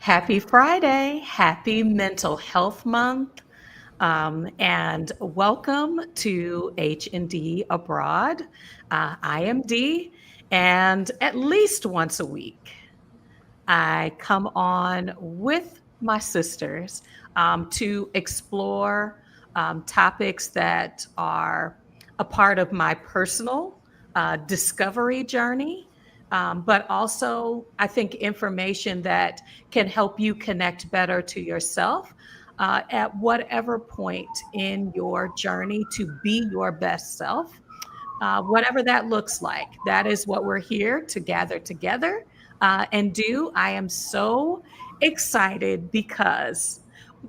Happy Friday. Happy Mental Health Month. And welcome to H&D Abroad. I am Dee, and at least once a week, I come on with my sisters to explore topics that are a part of my personal discovery journey, but also I think information that can help you connect better to yourself at whatever point in your journey to be your best self. Whatever that looks like, that is what we're here to gather together and do. I am so excited because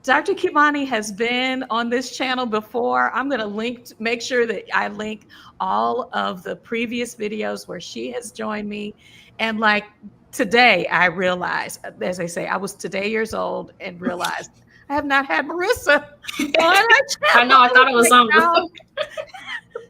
Dr. Kimani has been on this channel before. I'm going to make sure that I link all of the previous videos where she has joined me. And like today, I realized, as I say, I was today years old and realized I have not had Marissa on our I channel. know, I thought it was Like, something.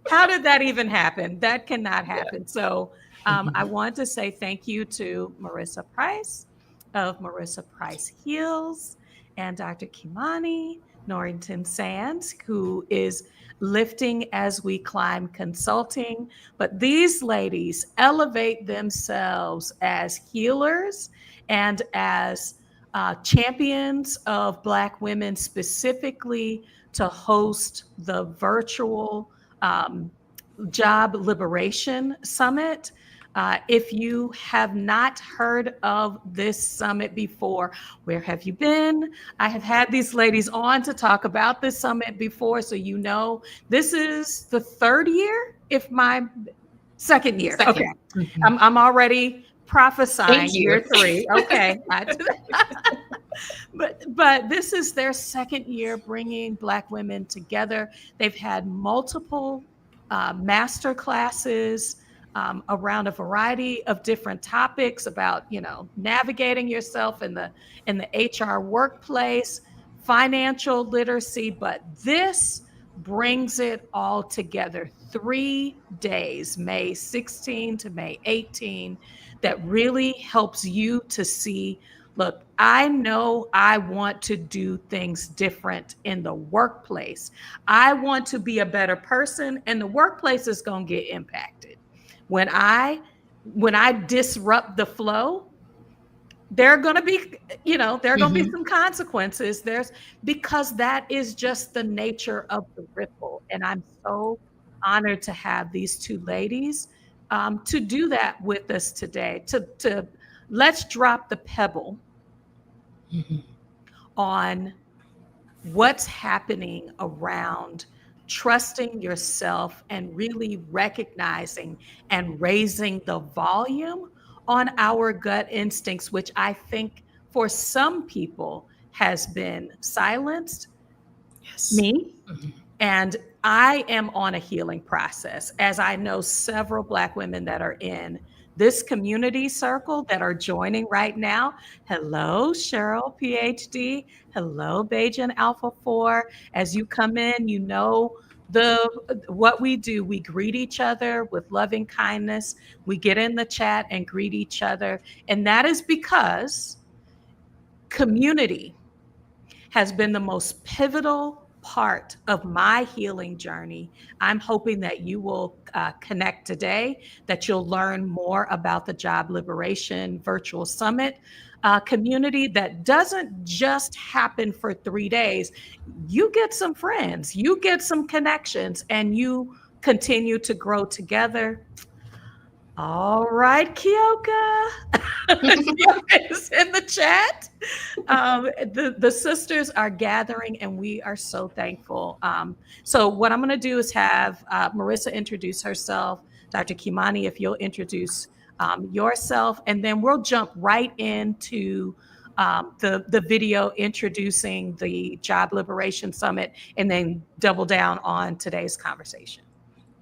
how did that even happen? That cannot happen. So I want to say thank you to Marissa Price of Marissa Price Heals and Dr. Kimani Norrington-Sands, who is Lifting as We Climb Consulting. But these ladies elevate themselves as healers and as champions of Black women, specifically to host the virtual um, Job Liberation Summit. If you have not heard of this summit before, where have you been? I have had these ladies on to talk about this summit before, so you know this is the third year, if my second year. Second. Okay, I'm already prophesying Thank you. year three. Okay, but this is their second year bringing Black women together. They've had multiple master classes around a variety of different topics about, navigating yourself in the HR workplace, financial literacy, but this brings it all together. 3 days, May 16 to May 18, that really helps you to see, look, I know I want to do things different in the workplace. I want to be a better person, and the workplace is going to get impacted. When I disrupt the flow, there are going to be, there are going to be some consequences. Because that is just the nature of the ripple. And I'm so honored to have these two ladies to do that with us today. To let's drop the pebble on what's happening around trusting yourself and really recognizing and raising the volume on our gut instincts, which I think for some people has been silenced. Yes. Me. And I am on a healing process, as I know several Black women that are in this community circle that are joining right now. Hello, Cheryl, PhD. Hello, Bajan Alpha 4. As you come in, you know what we do. We greet each other with loving kindness. We get in the chat and greet each other. And that is because community has been the most pivotal part of my healing journey. I'm hoping that you will connect today, that you'll learn more about the Job Liberation Virtual Summit community that doesn't just happen for 3 days. You get some friends, you get some connections, and you continue to grow together. All right, Kyoka. Kyoka is in the chat. The sisters are gathering, and we are so thankful. So what I'm going to do is have Marissa introduce herself. Dr. Kimani, if you'll introduce yourself, and then we'll jump right into the video introducing the Job Liberation Summit, and then double down on today's conversation.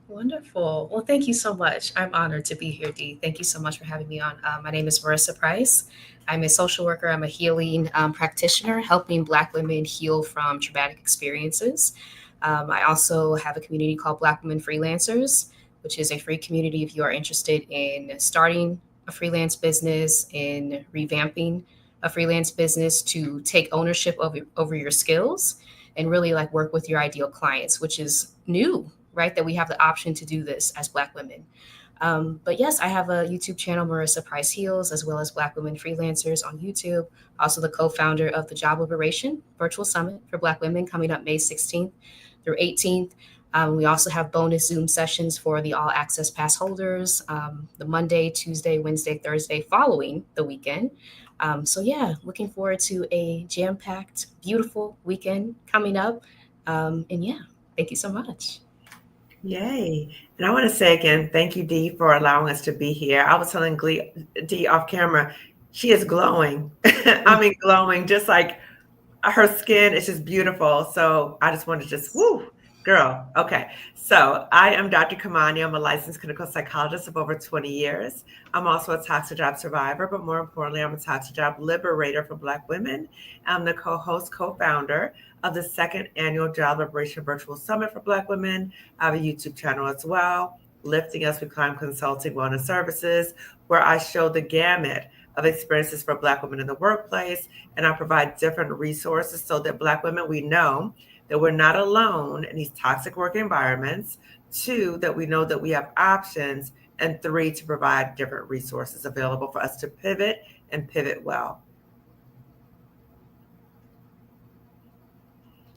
Wonderful. Well, thank you so much. I'm honored to be here, Dee. Thank you so much for having me on. My name is Marissa Price. I'm a social worker. I'm a healing practitioner, helping Black women heal from traumatic experiences. I also have a community called Black Women Freelancers, which is a free community if you are interested in starting a freelance business, in revamping a freelance business to take ownership over your skills and really like work with your ideal clients, which is new, right? That we have the option to do this as Black women. But yes, I have a YouTube channel, Marissa Price Heals, as well as Black Women Freelancers on YouTube. Also the co-founder of the Job Liberation Virtual Summit for Black Women coming up May 16th through 18th. We also have bonus Zoom sessions for the All Access Pass holders, the Monday, Tuesday, Wednesday, Thursday following the weekend. So yeah, looking forward to a jam-packed, beautiful weekend coming up. And yeah, thank you so much. Yay. And I want to say again, thank you, Dee, for allowing us to be here. I was telling Dee off camera, she is glowing. I mean, glowing, just like her skin is just beautiful. So I just wanted to just, woo, girl. Okay. So I am Dr. Kimani. I'm a licensed clinical psychologist of over 20 years. I'm also a toxic job survivor, but more importantly, I'm a toxic job liberator for Black women. I'm the co-host, co-founder of the second annual Job Liberation Virtual Summit for Black women. I have a YouTube channel as well, Lifting Us We Climb Consulting Wellness Services, where I show the gamut of experiences for Black women in the workplace. And I provide different resources so that Black women, we know that we're not alone in these toxic work environments. 2, that we know that we have options. And 3, to provide different resources available for us to pivot and pivot well.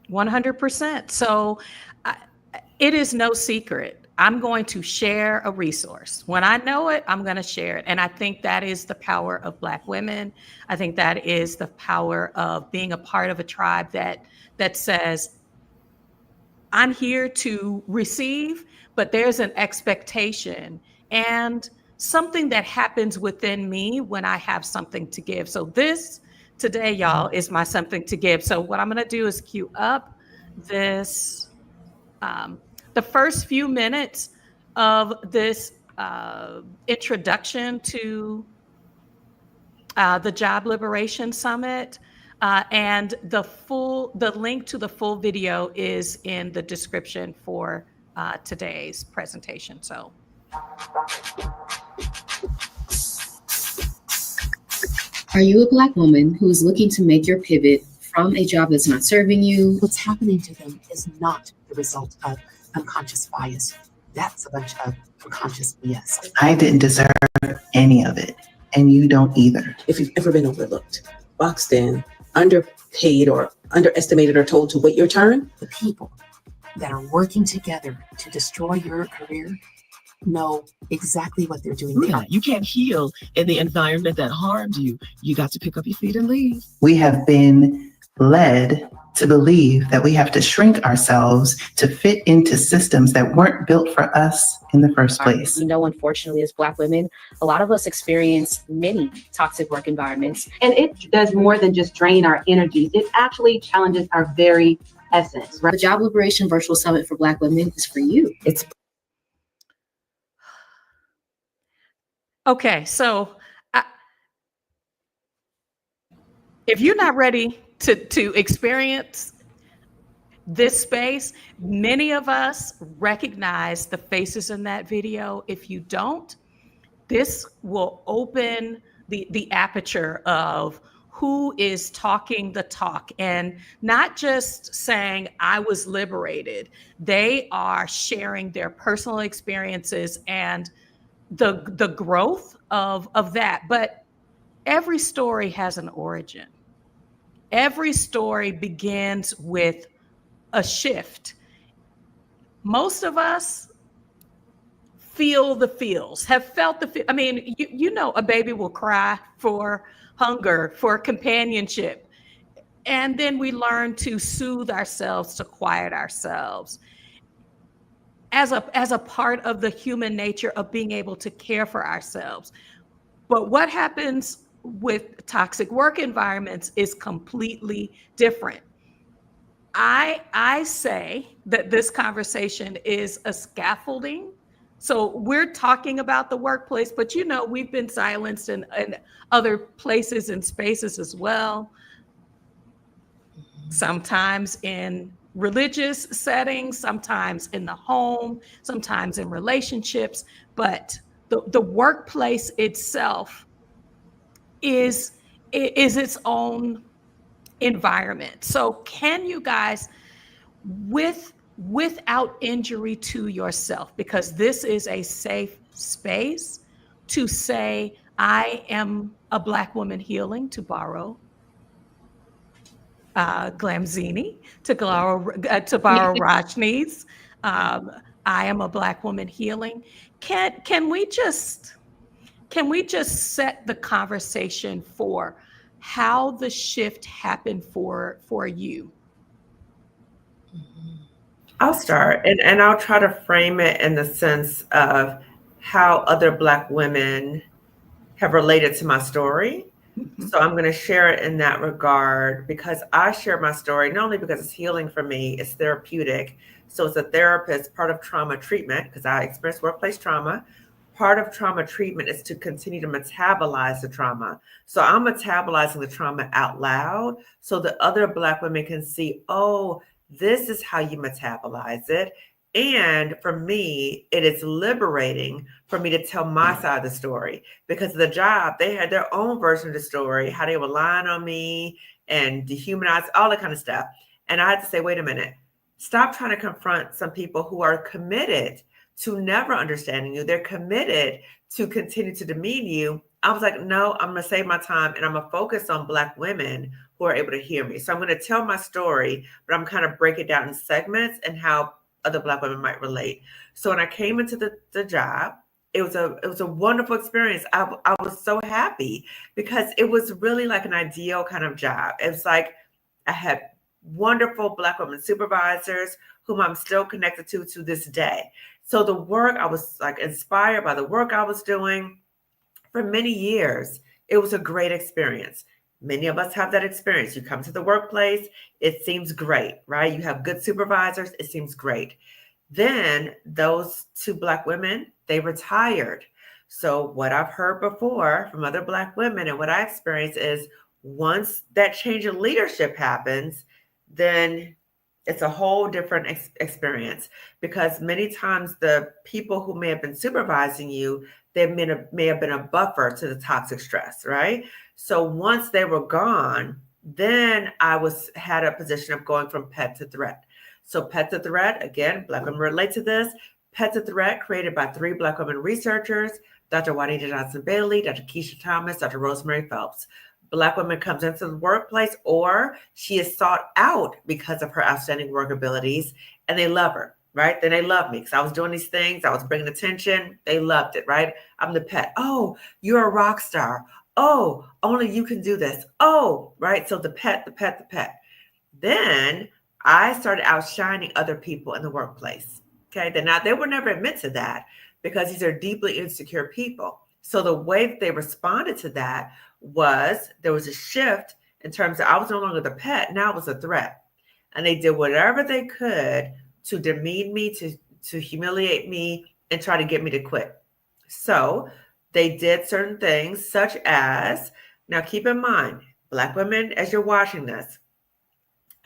100%. So it is no secret. I'm going to share a resource. When I know it, I'm going to share it. And I think that is the power of Black women. I think that is the power of being a part of a tribe that says, I'm here to receive, but there's an expectation and something that happens within me when I have something to give. So this today, y'all, is my something to give. So what I'm going to do is cue up this, the first few minutes of this introduction to the Job Liberation Summit. And the link to the full video is in the description for today's presentation. So. Are you a Black woman who is looking to make your pivot from a job that's not serving you? What's happening to them is not the result of unconscious bias. That's a bunch of unconscious BS. I didn't deserve any of it, and you don't either. If you've ever been overlooked, boxed in, underpaid or underestimated or told to wait your turn, The people that are working together to destroy your career know exactly what they're doing. yeah, you can't heal in the environment that harmed you. You got to pick up your feet and leave. We have been led to believe that we have to shrink ourselves to fit into systems that weren't built for us in the first place. We know, unfortunately, as Black women, a lot of us experience many toxic work environments. And it does more than just drain our energies. It actually challenges our very essence. Right? The Job Liberation Virtual Summit for Black women is for you. It's Okay, so if you're not ready to experience this space, many of us recognize the faces in that video. If you don't, this will open the aperture of who is talking the talk and not just saying, I was liberated. They are sharing their personal experiences and the growth of that. But every story has an origin. Every story begins with a shift. Most of us feel the feels, have felt the feel. I mean, you know, a baby will cry for hunger, for companionship. And then we learn to soothe ourselves, to quiet ourselves. As a part of the human nature of being able to care for ourselves. But what happens with toxic work environments is completely different. I say that this conversation is a scaffolding. So we're talking about the workplace, but you know, we've been silenced in other places and spaces as well. Sometimes in religious settings, sometimes in the home, sometimes in relationships, but the workplace itself is is its own environment. So can you guys, without injury to yourself, because this is a safe space, to say, I am a Black woman healing, to borrow Glamzini, to borrow Rajni's, I am a Black woman healing. Can we just set the conversation for how the shift happened for you? I'll start, and I'll try to frame it in the sense of how other Black women have related to my story. Mhm. So I'm going to share it in that regard because I share my story, not only because it's healing for me, it's therapeutic. So as a therapist, part of trauma treatment, because I experienced workplace trauma, part of trauma treatment is to continue to metabolize the trauma. So I'm metabolizing the trauma out loud so that other Black women can see, oh, this is how you metabolize it. And for me, it is liberating for me to tell my side of the story because the job, they had their own version of the story, how they were lying on me and dehumanize, all that kind of stuff. And I had to say, wait a minute, stop trying to confront some people who are committed to never understanding you. They're committed to continue to demean you. I was like, no, I'm going to save my time and I'm going to focus on Black women who are able to hear me. So I'm going to tell my story, but I'm kind of break it down in segments and how other Black women might relate. So when I came into the job, it was a wonderful experience. I was so happy because it was really like an ideal kind of job. It was like I had wonderful Black women supervisors whom I'm still connected to this day. So the work, I was like inspired by the work I was doing for many years. It was a great experience. Many of us have that experience. You come to the workplace, it seems great, right? You have good supervisors, it seems great. Then those two Black women, they retired. So what I've heard before from other Black women and what I experienced is once that change in leadership happens, then it's a whole different experience because many times the people who may have been supervising you, they may have been a buffer to the toxic stress, right? So once they were gone, then I had a position of going from pet to threat. So pet to threat, again, Black women relate to this. Pet to threat created by 3 Black women researchers, Dr. Juanita Johnson-Bailey, Dr. Keisha Thomas, Dr. Rosemary Phelps. Black woman comes into the workplace or she is sought out because of her outstanding work abilities and they love her, right? Then they love me because I was doing these things. I was bringing attention. They loved it, right? I'm the pet. Oh, you're a rock star. Oh, only you can do this. Oh, right? So the pet. Then I started outshining other people in the workplace. Okay. Then now they were never admit to that because these are deeply insecure people. So the way that they responded to that was there was a shift in terms of I was no longer the pet, now I was a threat. And they did whatever they could to demean me, to humiliate me, and try to get me to quit. So they did certain things, such as, now keep in mind, Black women, as you're watching this,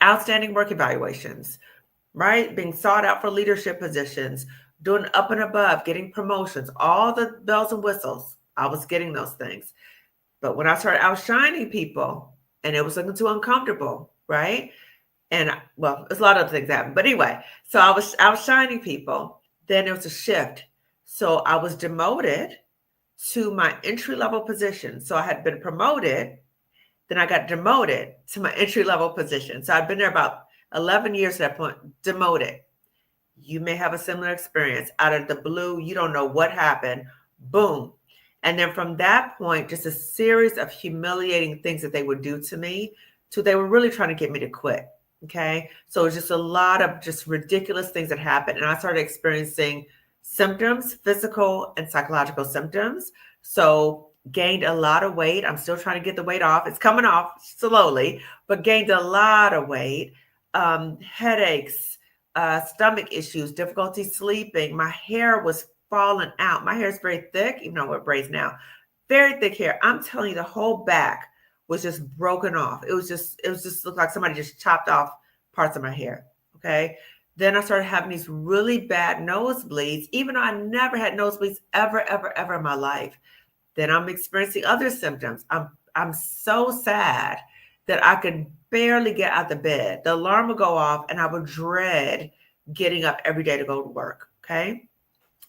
outstanding work evaluations, right? Being sought out for leadership positions, doing up and above, getting promotions, all the bells and whistles. I was getting those things. But when I started outshining people and it was looking too uncomfortable, right? And well, there's a lot of things happened. But anyway, so I was outshining people. Then there was a shift. So I was demoted to my entry-level position. So I had been promoted. Then I got demoted to my entry-level position. So I'd been there about 11 years at that point, demoted. You may have a similar experience. Out of the blue, you don't know what happened. Boom. And then from that point, just a series of humiliating things that they would do to me, they were really trying to get me to quit. Okay. So it was just a lot of just ridiculous things that happened. And I started experiencing symptoms, physical and psychological symptoms. So gained a lot of weight. I'm still trying to get the weight off. It's coming off slowly, but gained a lot of weight, headaches, stomach issues, difficulty sleeping. My hair was falling out. My hair is very thick, even though I wear braids now. Very thick hair. I'm telling you, the whole back was just broken off. It was just looked like somebody just chopped off parts of my hair. Okay. Then I started having these really bad nosebleeds, even though I never had nosebleeds ever in my life. Then I'm experiencing other symptoms. I'm so sad that I could barely get out of bed. The alarm would go off and I would dread getting up every day to go to work. Okay.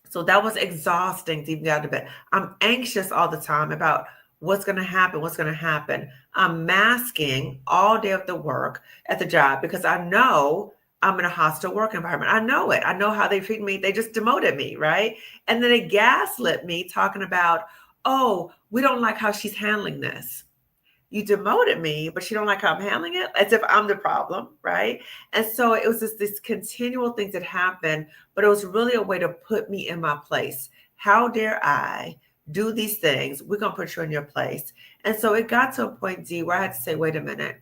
So that was exhausting to even get out of bed. I'm anxious all the time about what's going to happen, what's going to happen. I'm masking all day of the work at the job because I know I'm in a hostile work environment. I know it. I know how they treat me. They just demoted me, right? And then they gaslit me talking about, oh, we don't like how she's handling this. You demoted me, but you don't like how I'm handling it, as if I'm the problem, right? And so it was just this continual thing that happened, but it was really a way to put me in my place. How dare I do these things? We're going to put you in your place. And so it got to a point, D, where I had to say, wait a minute.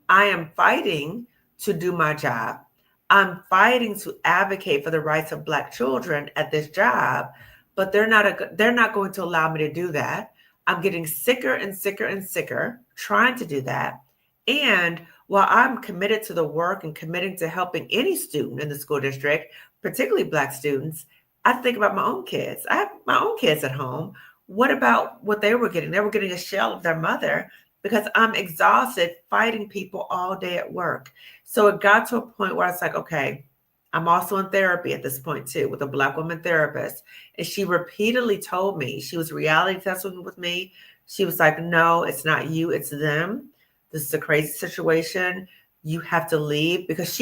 I am fighting to do my job. I'm fighting to advocate for the rights of Black children at this job, but they're not going to allow me to do that. I'm getting sicker and sicker and sicker trying to do that. And while I'm committed to the work and committing to helping any student in the school district, particularly Black students, I think about my own kids. I have my own kids at home. What about what they were getting? They were getting a shell of their mother because I'm exhausted fighting people all day at work. So it got to a point where I was like, okay, I'm also in therapy at this point too, with a Black woman therapist. And she repeatedly told me, she was reality testing with me. She was like, no, it's not you, it's them. This is a crazy situation. You have to leave because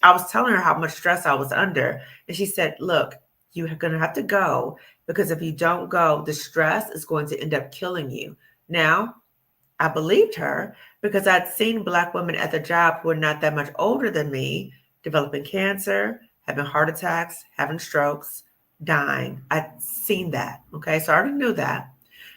I was telling her how much stress I was under. And she said, look, you're going to have to go because if you don't go, the stress is going to end up killing you. Now, I believed her because I'd seen Black women at the job who were not that much older than me developing cancer, having heart attacks, having strokes, dying. I'd seen that. Okay. So I already knew that.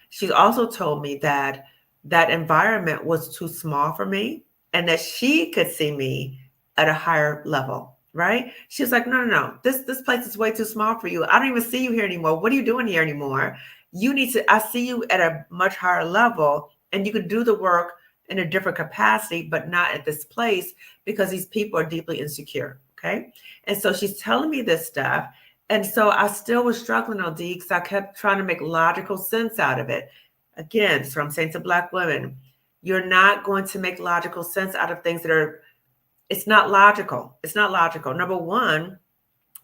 She also told me that that environment was too small for me and that she could see me at a higher level. Right. She was like, no. This place is way too small for you. I don't even see you here anymore. What are you doing here anymore? I see you at a much higher level and you could do the work in a different capacity, but not at this place because these people are deeply insecure. Okay. And so she's telling me this stuff. And so I still was struggling on D because I kept trying to make logical sense out of it. Again, so I'm saying to Black women, you're not going to make logical sense out of things it's not logical. It's not logical. Number one,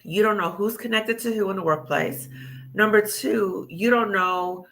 you don't know who's connected to who in the workplace. Number two, you don't know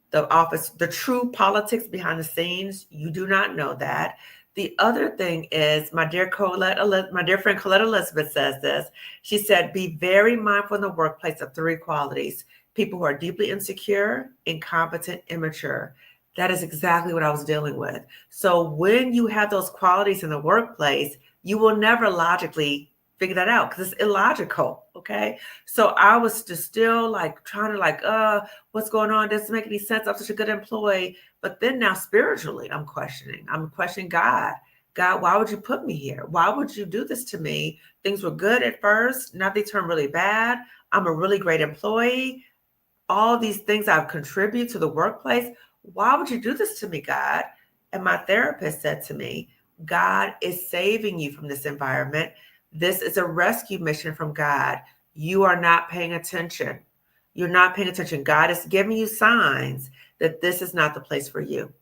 the true politics behind the scenes. You do not know that. The other thing is, my dear friend Colette Elizabeth says this. She said, be very mindful in the workplace of three qualities: people who are deeply insecure, incompetent, immature. That is exactly what I was dealing with. So when you have those qualities in the workplace, you will never logically figure that out because it's illogical. Okay. So I was just still like trying to what's going on? Doesn't make any sense. I'm such a good employee. But then now spiritually, I'm questioning God. God, why would you put me here? Why would you do this to me? Things were good at first. Now they turn really bad. I'm a really great employee. All these things I've contributed to the workplace. Why would you do this to me, God? And my therapist said to me, God is saving you from this environment. This is a rescue mission from God. You are not paying attention. You're not paying attention. God is giving you signs that this is not the place for you.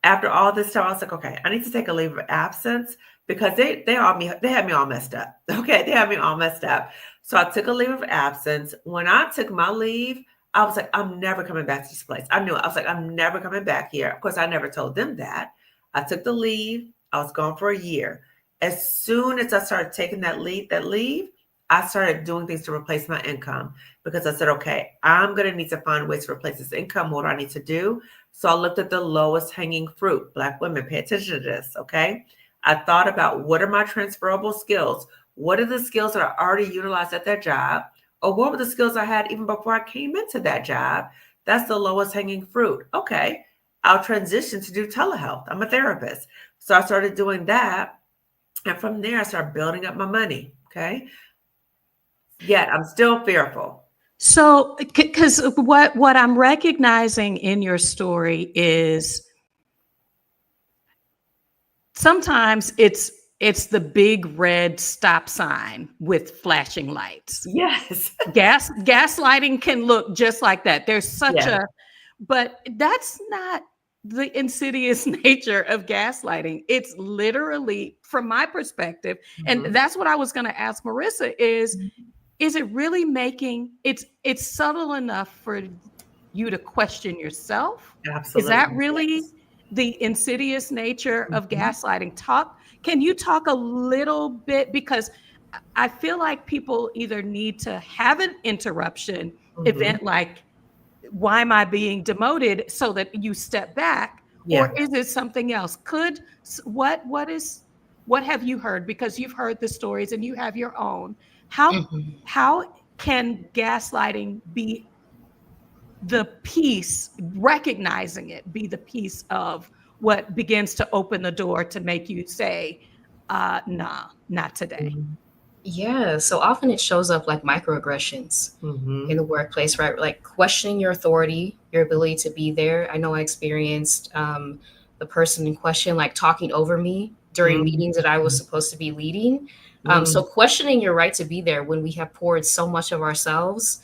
After all this time, I was like, okay, I need to take a leave of absence because they had me all messed up. Okay, they had me all messed up. So I took a leave of absence. When I took my leave, I was like, I'm never coming back to this place. I knew it. I was like, I'm never coming back here. Of course, I never told them that. I took the leave. I was gone for a year. As soon as I started taking that leave, I started doing things to replace my income because I said, okay, I'm going to need to find ways to replace this income. What do I need to do? So I looked at the lowest hanging fruit. Black women, pay attention to this, okay? I thought about what are my transferable skills? What are the skills that I already utilized at that job? Or what were the skills I had even before I came into that job? That's the lowest hanging fruit. Okay, I'll transition to do telehealth. I'm a therapist. So I started doing that. And from there, I started building up my money, okay? Yet I'm still fearful. So, because what I'm recognizing in your story is sometimes it's the big red stop sign with flashing lights. Yes. Gaslighting can look just like that. There's such but that's not the insidious nature of gaslighting. It's literally, from my perspective, and Mhm. that's what I was going to ask Marissa is it really making it's subtle enough for you to question yourself? Is that Absolutely. really Yes. the insidious nature of Mhm. gaslighting? Can you talk a little bit? Because I feel like people either need to have an interruption Mhm. event like, why am I being demoted, so that you step back, or Yeah. is it something else? What have you heard? Because you've heard the stories and you have your own. How Mhm. how can gaslighting be the piece, recognizing it, be the piece of what begins to open the door to make you say, nah, not today. Mhm. Yeah, so often it shows up like microaggressions in Mhm. the workplace, right? Like questioning your authority, your ability to be there. I know I experienced the person in question like talking over me during Mhm. meetings that I was supposed to be leading. So Mm. questioning your right to be there when we have poured so much of ourselves.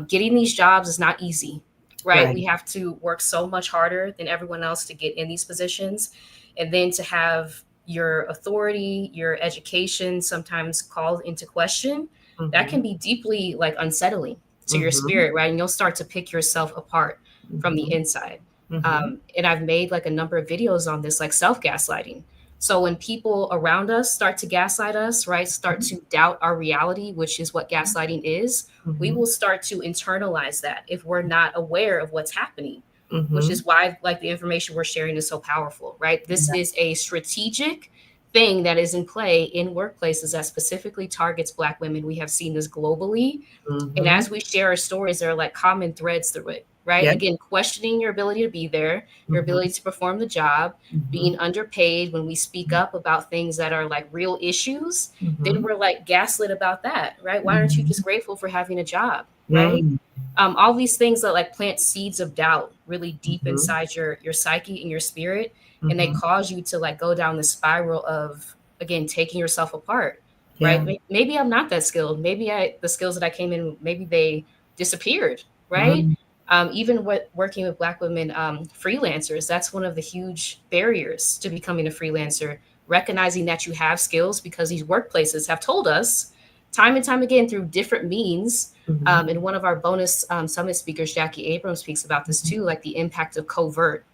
Getting these jobs is not easy, right? Right. We have to work so much harder than everyone else to get in these positions. And then to have your authority, your education sometimes called into question, that can Mhm. be deeply like unsettling to your Mhm. spirit, right? And you'll start to pick yourself apart from the Mhm. inside. Mhm. And I've made like a number of videos on this, like self gaslighting. So when people around us start to gaslight us, right, start to doubt our reality, which is what gaslighting is, we Mhm. will start to internalize that if we're not aware of what's happening, which Mhm. is why like the information we're sharing is so powerful, right? This Yeah. is a strategic thing that is in play in workplaces that specifically targets Black women. We have seen this globally. And Mhm. as we share our stories, there are like common threads through it, right? Yeah. Again, questioning your ability to be there, your Mhm. ability to perform the job, Mhm. being underpaid when we speak up about things that are like real issues, then Mhm. we're like gaslit about that, right? Why aren't you Mhm. just grateful for having a job, right? Mm. All these things that like plant seeds of doubt really deep Mhm. inside your psyche and your spirit, and they Mhm. cause you to like go down the spiral of again taking yourself apart, right? Yeah. Maybe I'm not that skilled. Maybe the skills that I came in, maybe they disappeared, right? Mm. Even with working with Black women freelancers, that's one of the huge barriers to becoming a freelancer. Recognizing that you have skills because these workplaces have told us time and time again through different means. Mhm. And one of our bonus summit speakers, Jackie Abrams, speaks about this too, like the impact of covert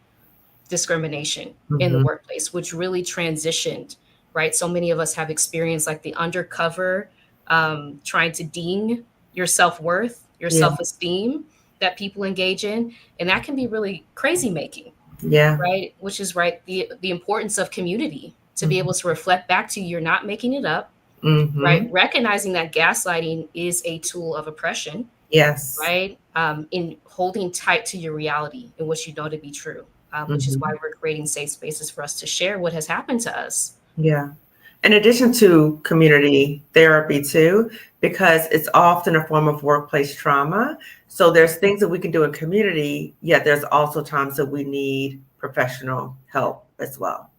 discrimination in the Mhm. workplace, which really transitioned, right? So many of us have experienced like the undercover trying to ding your self worth, your Yeah. self esteem that people engage in. And that can be really crazy making, Yeah. right? Which is right, the importance of community to be Mhm. able to reflect back to you, you're not making it up, right? Mhm. Recognizing that gaslighting is a tool of oppression, Yes. right? In holding tight to your reality and what you know to be true, which is why Mhm. we're creating safe spaces for us to share what has happened to us. Yeah. In addition to community therapy too, because it's often a form of workplace trauma. So there's things that we can do in community, yet there's also times that we need professional help as well.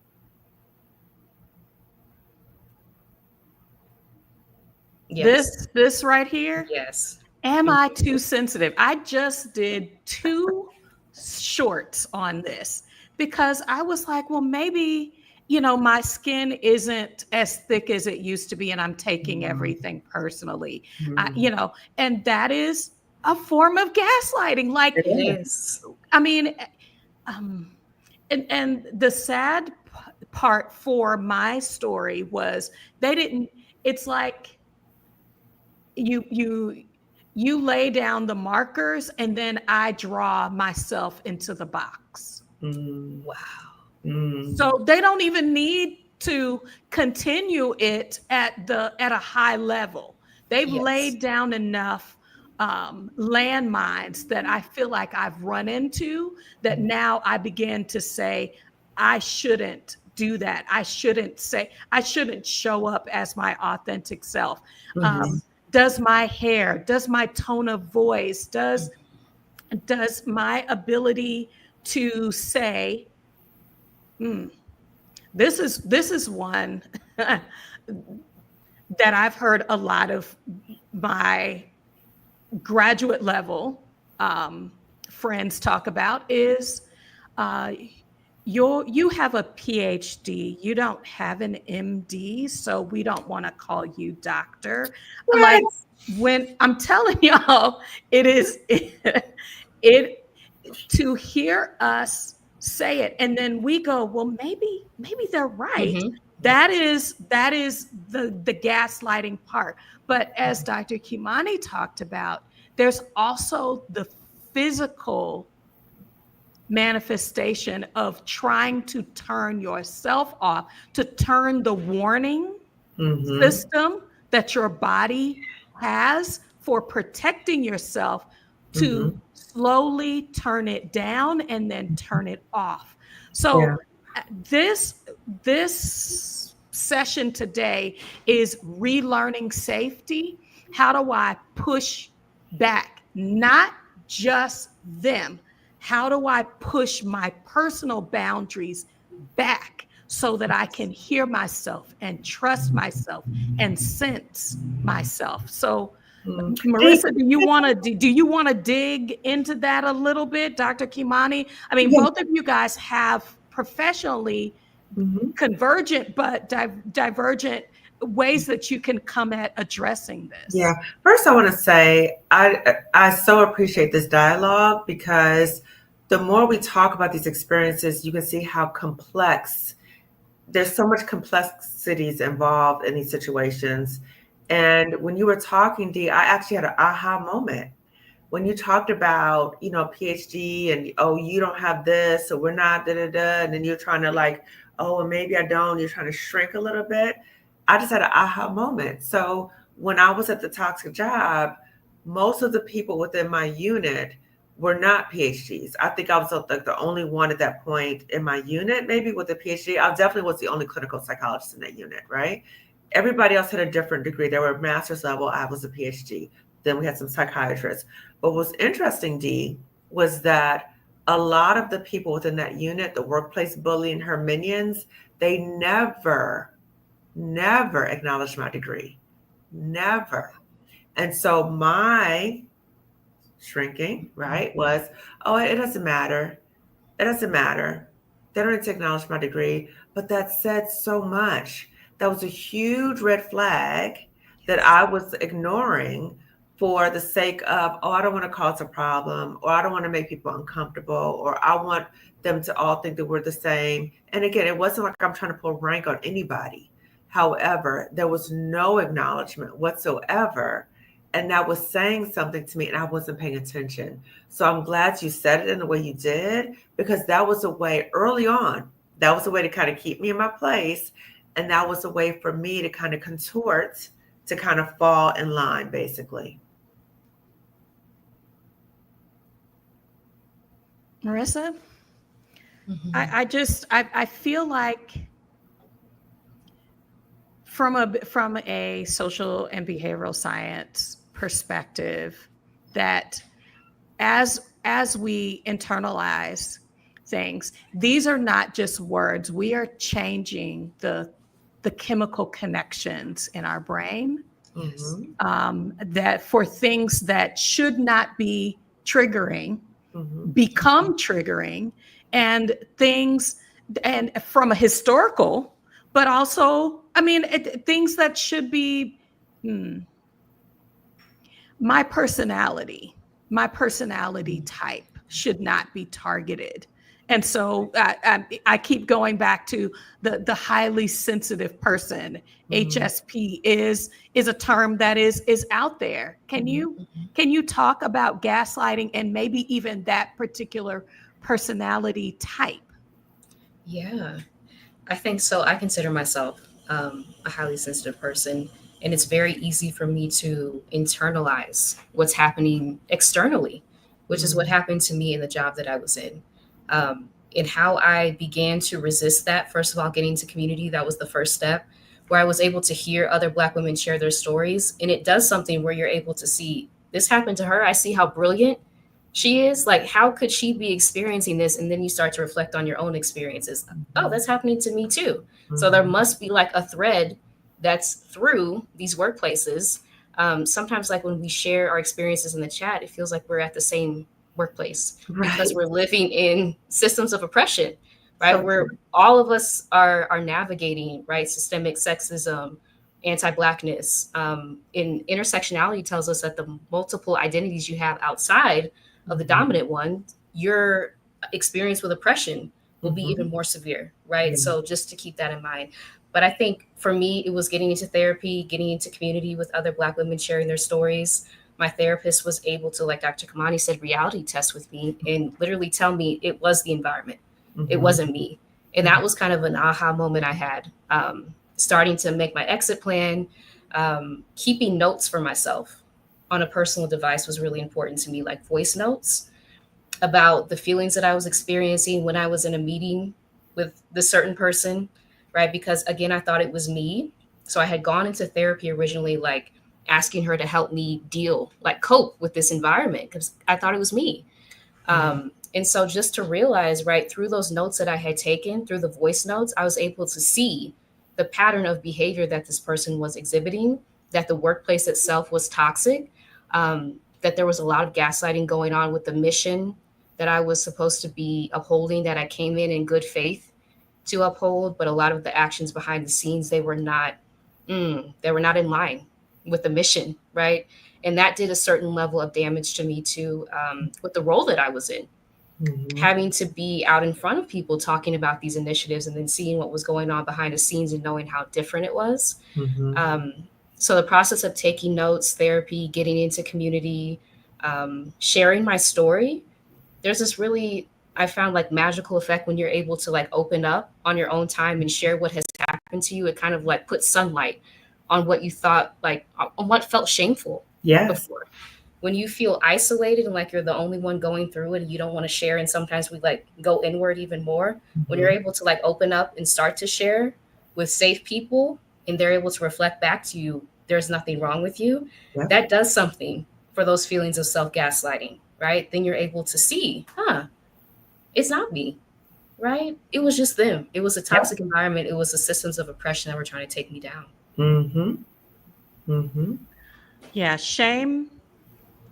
Yes. This right here, Yes. am Mhm. I too sensitive? I just did 2 shorts on this because I was like, well, maybe, my skin isn't as thick as it used to be, and I'm taking Mhm. everything personally. Mhm. And that is a form of gaslighting. Like, It It is. is. I mean, um, and the sad part for my story was they didn't. It's like you you lay down the markers and then I draw myself into the box. Mm. Wow. Mm. So they don't even need to continue it at a high level. They've Yes. laid down enough landmines that I feel like I've run into, that now I begin to say, I shouldn't do that. I shouldn't show up as my authentic self. Mhm. Um, does my hair, does my tone of voice, does my ability to say, "Hmm, this is one that I've heard a lot of my graduate level friends talk about is, uh, you have a PhD, you don't have an MD, so we don't want to call you doctor. Like, What? when I'm telling y'all, it is it to hear us say it, and then we go, well, maybe they're right. Mm-hmm. That is the gaslighting part. But as Dr. Kimani talked about, there's also the physical manifestation of trying to turn yourself off, to turn the warning Mm-hmm. system that your body has for protecting yourself, Mm-hmm. to slowly turn it down and then turn it off. Yeah. So this session today is relearning safety. How do I push back? Not just them. How do I push my personal boundaries back so that I can hear myself and trust myself and sense myself? So, Mm. Marissa, do you want to dig into that a little bit, Dr. Kimani? I mean, Yeah. both of you guys have professionally Mm-hmm. convergent but divergent ways that you can come at addressing Yeah. this. First, I want to say I so appreciate this dialogue because the more we talk about these experiences, you can see how complex. There's so much complexities involved in these situations. And when you were talking, Dee, I actually had an aha moment when you talked about, PhD and, oh, you don't have this, so we're not da da da, and then you're trying to like, oh, well, maybe I don't. You're trying to shrink a little bit. I just had an aha moment. So when I was at the toxic job, most of the people within my unit were not PhDs. I think I was like the only one at that point in my unit, maybe with a PhD. I definitely was the only clinical psychologist in that unit, right? Everybody else had a different degree. They were master's level. I was a PhD. Then we had some psychiatrists. But what's interesting, Dee, was that a lot of the people within that unit, the workplace bully and her minions, they never acknowledged my degree. Never. And so my shrinking, right, was, oh, it doesn't matter. It doesn't matter. They don't need to acknowledge my degree. But that said so much. That was a huge red flag that I was ignoring for the sake of, oh, I don't want to cause a problem, or I don't want to make people uncomfortable, or I want them to all think that we're the same. And again, it wasn't like I'm trying to pull rank on anybody. However, there was no acknowledgement whatsoever. And that was saying something to me, and I wasn't paying attention. So I'm glad you said it in the way you did, because that was a way early on, that was a way to kind of keep me in my place. And that was a way for me to kind of contort, to kind of fall in line, basically. Marissa, Mm-hmm. I feel like from a social and behavioral science perspective, that as we internalize things, these are not just words. We are changing the chemical connections in our brain, Yes. that for things that should not be triggering Mm-hmm. become triggering, and things, and from a historical, but also, I mean, things that should be, my personality type should not be targeted. And so I keep going back to the highly sensitive person. Mm-hmm. HSP is a term that is out there. Can you talk about gaslighting and maybe even that particular personality type? Yeah, I think so. I consider myself a highly sensitive person, and it's very easy for me to internalize what's happening externally, which is what happened to me in the job that I was in. And how I began to resist that, first of all, getting to community, that was the first step, where I was able to hear other Black women share their stories. And it does something where you're able to see this happened to her. I see how brilliant she is. Like, how could she be experiencing this? And then you start to reflect on your own experiences. Oh, that's happening to me too. So there must be like a thread that's through these workplaces. Sometimes, like when we share our experiences in the chat, it feels like we're at the same workplace Right. because we're living in systems of oppression. right? So Where all of us are navigating, right, systemic sexism, anti-Blackness. In intersectionality tells us that the multiple identities you have outside of the dominant one, your experience with oppression will be even more severe, right? Yeah. So just to keep that in mind. But I think for me, it was getting into therapy, getting into community with other Black women sharing their stories. My therapist was able to, like Dr. Kimani said, reality test with me and literally tell me it was the environment. It wasn't me. And that was kind of an aha moment I had. Starting to make my exit plan, keeping notes for myself on a personal device was really important to me, like voice notes about the feelings that I was experiencing when I was in a meeting with this certain person, right? Because again, I thought it was me. So I had gone into therapy originally, like asking her to help me deal, like cope with this environment, because I thought it was me. And so just to realize, right, through those notes that I had taken, through the voice notes, I was able to see the pattern of behavior that this person was exhibiting, that the workplace itself was toxic, that there was a lot of gaslighting going on with the mission that I was supposed to be upholding, that I came in good faith to uphold, but a lot of the actions behind the scenes, they were not in line with the mission, right? And that did a certain level of damage to me too, with the role that I was in. Having to be out in front of people talking about these initiatives and then seeing what was going on behind the scenes and knowing how different it was. So the process of taking notes, therapy, getting into community, sharing my story, there's this really, I found, like magical effect when you're able to like open up on your own time and share what has happened to you. It kind of like puts sunlight on what you thought, like on what felt shameful before. When you feel isolated and like you're the only one going through it and you don't want to share, and sometimes we like go inward even more, when you're able to like open up and start to share with safe people and they're able to reflect back to you, there's nothing wrong with you, that does something for those feelings of self-gaslighting, right? Then you're able to see, it's not me, right? It was just them. It was a toxic environment. It was the systems of oppression that were trying to take me down. Yeah, shame.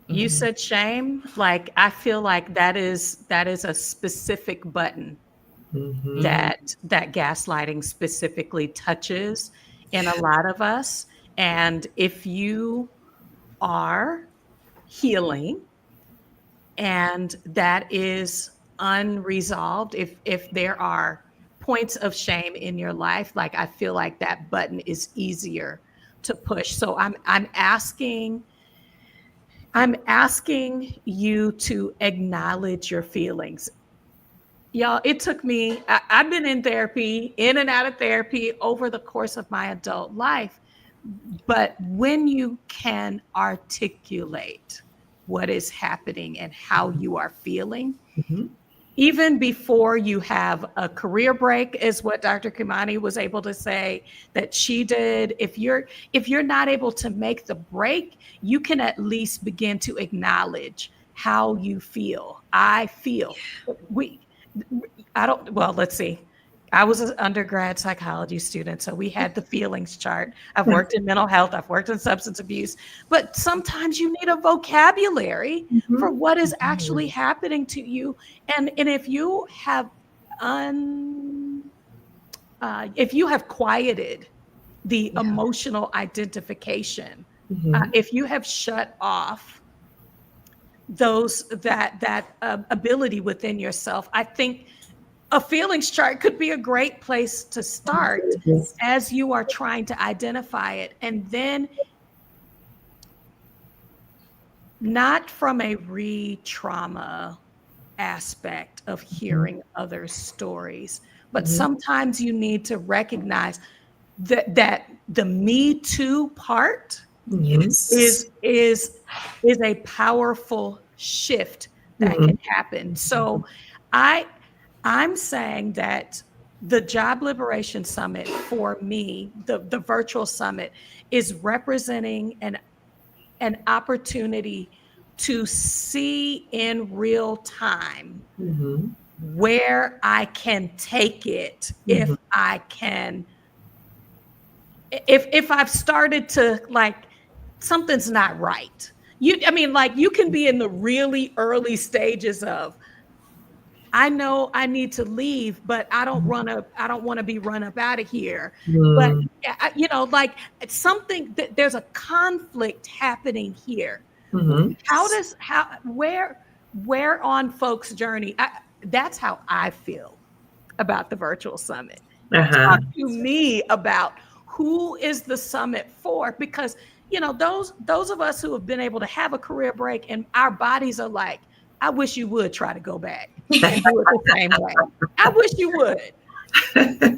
You said shame. Like, I feel like that is a specific button that gaslighting specifically touches in a lot of us. And if you are healing and that is unresolved, if there are points of shame in your life, like, I feel like that button is easier to push. So I'm asking you to acknowledge your feelings. Y'all, it took me, I've been in therapy, in and out of therapy over the course of my adult life. But when you can articulate what is happening and how you are feeling, even before you have a career break, is what Dr. Kimani was able to say that she did. If you're not able to make the break, you can at least begin to acknowledge how you feel. I feel. Well, let's see. I was an undergrad psychology student, so we had the feelings chart. I've worked in mental health, I've worked in substance abuse, but sometimes you need a vocabulary for what is actually happening to you. And if you have quieted the emotional identification, if you have shut off that ability within yourself, I think a feelings chart could be a great place to start as you are trying to identify it. And then, not from a re-trauma aspect of hearing other stories, but sometimes you need to recognize that the Me Too part is a powerful shift that can happen. So I'm saying that the Job Liberation Summit, for me, the virtual summit, is representing an opportunity to see in real time where I can take it if I've started to, like, something's not right. You can be in the really early stages of, I know I need to leave, but I don't want to be run up out of here. But Mm, like it's something that there's a conflict happening here. mhm. Where on folks' journey? That's how I feel about the virtual summit. Uh-huh. Talk to me about who is the summit for, because those of us who have been able to have a career break and our bodies are like, I wish you would try to go back and do it the same way. I wish you would.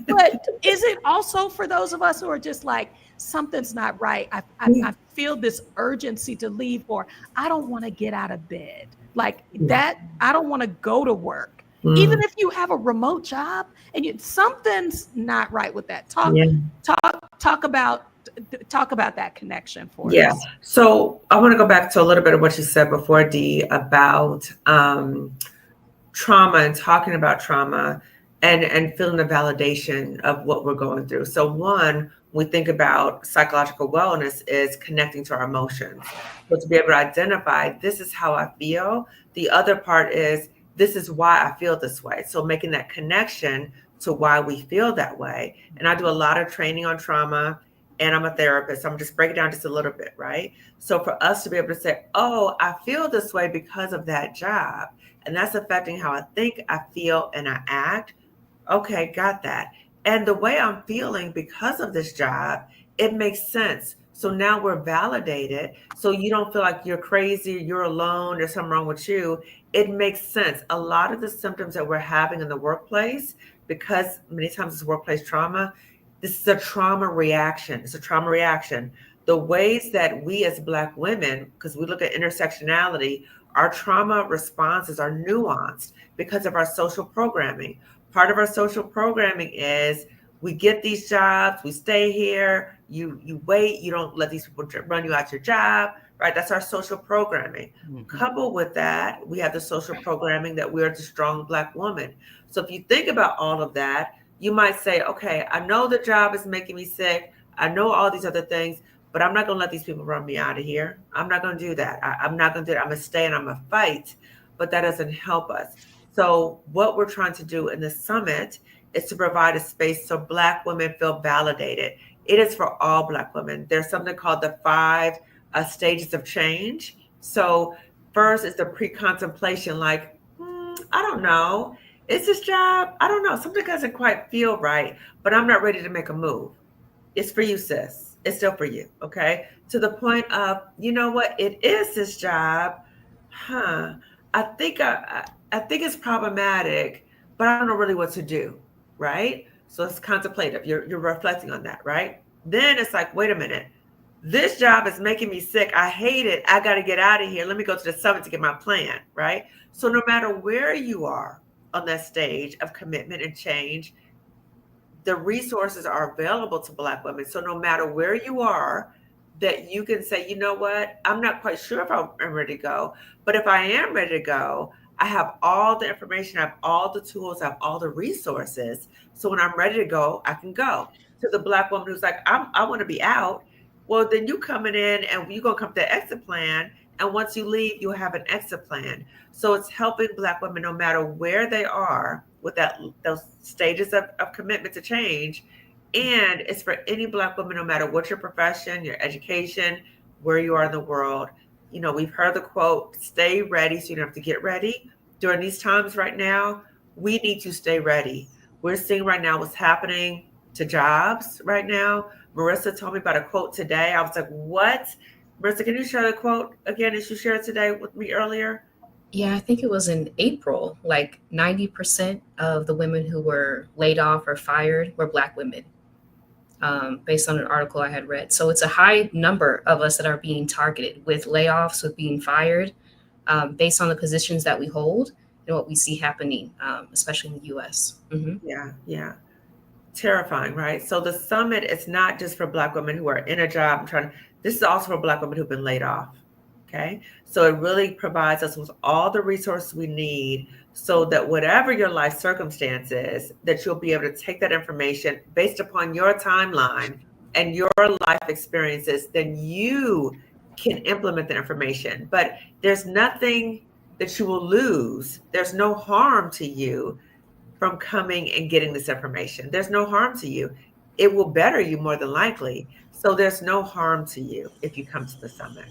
But is it also for those of us who are just like, something's not right? I feel this urgency to leave, or I don't want to get out of bed. Like that, I don't want to go to work. Even Mm, if you have a remote job and something's not right with that. yeah. Talk about that connection for Yeah. us. So I want to go back to a little bit of what you said before, Dee, about trauma and talking about trauma and feeling the validation of what we're going through. So one, we think about psychological wellness is connecting to our emotions. So to be able to identify, this is how I feel. The other part is, this is why I feel this way. So making that connection to why we feel that way. And I do a lot of training on trauma, and I'm a therapist. I'm just breaking down just a little bit, right? So for us to be able to say, oh, I feel this way because of that job, and that's affecting how I think, I feel, and I act. Okay, got that. And the way I'm feeling because of this job, it makes sense. So now we're validated. So you don't feel like you're crazy, you're alone, there's something wrong with you. It makes sense. A lot of the symptoms that we're having in the workplace, because many times it's workplace trauma, this is a trauma reaction. It's a trauma reaction. The ways that we as Black women, because we look at intersectionality, our trauma responses are nuanced because of our social programming. Part of our social programming is we get these jobs, we stay here, you wait, you don't let these people run you out your job, right? That's our social programming. Mm-hmm. Coupled with that, we have the social programming that we're the strong Black woman. So if you think about all of that, you might say, okay, I know the job is making me sick. I know all these other things, but I'm not going to let these people run me out of here. I'm not going to do that. I'm not going to do it. I'm going to stay and I'm going to fight, but that doesn't help us. So what we're trying to do in the summit is to provide a space so Black women feel validated. It is for all Black women. There's something called the 5 stages of change. So first is the pre-contemplation, like, I don't know. Is this job? I don't know. Something doesn't quite feel right, but I'm not ready to make a move. It's for you, sis. It's still for you. Okay. To the point of, you know what? It is this job. Huh. I think it's problematic, but I don't know really what to do. Right. So it's contemplative. You're reflecting on that, right? Then it's like, wait a minute. This job is making me sick. I hate it. I got to get out of here. Let me go to the summit to get my plan. Right. So no matter where you are on that stage of commitment and change, the resources are available to Black women. So no matter where you are, that you can say, you know what, I'm not quite sure if I'm ready to go, but if I am ready to go, I have all the information, I have all the tools, I have all the resources. So when I'm ready to go, I can go. To the Black woman who's like, I want to be out. Well, then you coming in and you're going to come to the exit plan. And once you leave, you'll have an exit plan. So it's helping Black women no matter where they are with those stages of commitment to change. And it's for any Black woman, no matter what your profession, your education, where you are in the world. You know, we've heard the quote, stay ready so you don't have to get ready. During these times right now, we need to stay ready. We're seeing right now what's happening to jobs right now. Marissa told me about a quote today. I was like, what? Marissa, can you share the quote again as you shared today with me earlier? Yeah, I think it was in April. Like 90% of the women who were laid off or fired were Black women, based on an article I had read. So it's a high number of us that are being targeted with layoffs, with being fired, based on the positions that we hold and what we see happening, especially in the US. Mm-hmm. Yeah. Terrifying, right? So the summit is not just for Black women who are in a job and trying. This is also for Black women who've been laid off. Okay. So it really provides us with all the resources we need so that whatever your life circumstance is, that you'll be able to take that information based upon your timeline and your life experiences, then you can implement the information. But there's nothing that you will lose. There's no harm to you from coming and getting this information. There's no harm to you. It will better you more than likely. So there's no harm to you if you come to the summit.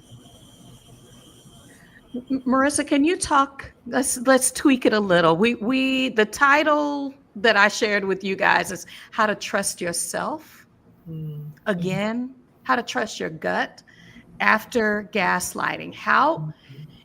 Marissa, can you talk? Let's tweak it a little. The title that I shared with you guys is how to trust yourself. Again, how to trust your gut after gaslighting. How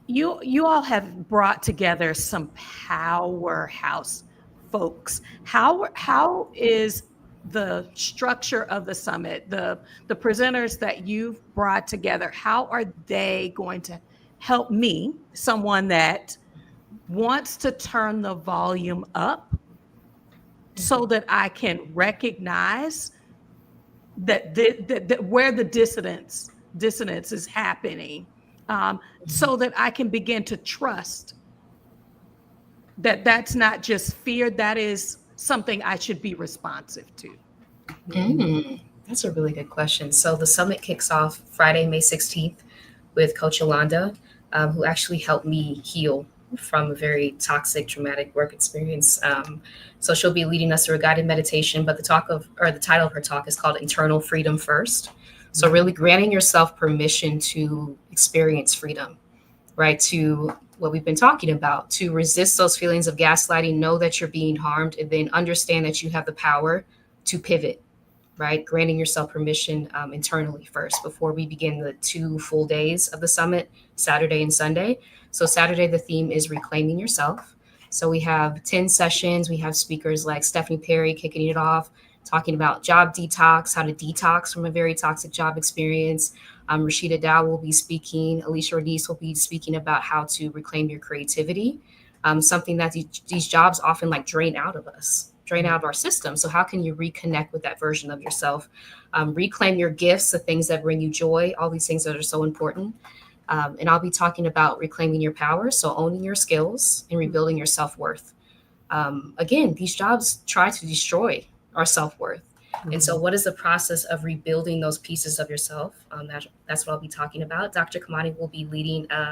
you all have brought together some powerhouse folks. How is the structure of the summit, the presenters that you've brought together, how are they going to help me, someone that wants to turn the volume up so that I can recognize that where the dissonance is happening, so that I can begin to trust that that's not just fear, that is something I should be responsive to. That's a really good question. So the summit kicks off Friday, May 16th with Coach Yolanda, who actually helped me heal from a very toxic, traumatic work experience. So she'll be leading us through a guided meditation, but the title of her talk is called Internal Freedom First. So really granting yourself permission to experience freedom, right? To what we've been talking about, to resist those feelings of gaslighting, know that you're being harmed, and then understand that you have the power to pivot, right? Granting yourself permission internally first before we begin the 2 full days of the summit, Saturday and Sunday. So Saturday, the theme is reclaiming yourself. So we have 10 sessions. We have speakers like Stephanie Perry kicking it off, talking about job detox, how to detox from a very toxic job experience. Rashida Dow will be speaking. Alicia Renice will be speaking about how to reclaim your creativity, something that these jobs often drain out of us, drain out of our system. So how can you reconnect with that version of yourself? Reclaim your gifts, the things that bring you joy, all these things that are so important. And I'll be talking about reclaiming your power, so owning your skills and rebuilding your self-worth. Again, these jobs try to destroy our self-worth. And so what is the process of rebuilding those pieces of yourself? That's what I'll be talking about. Dr. Kimani will be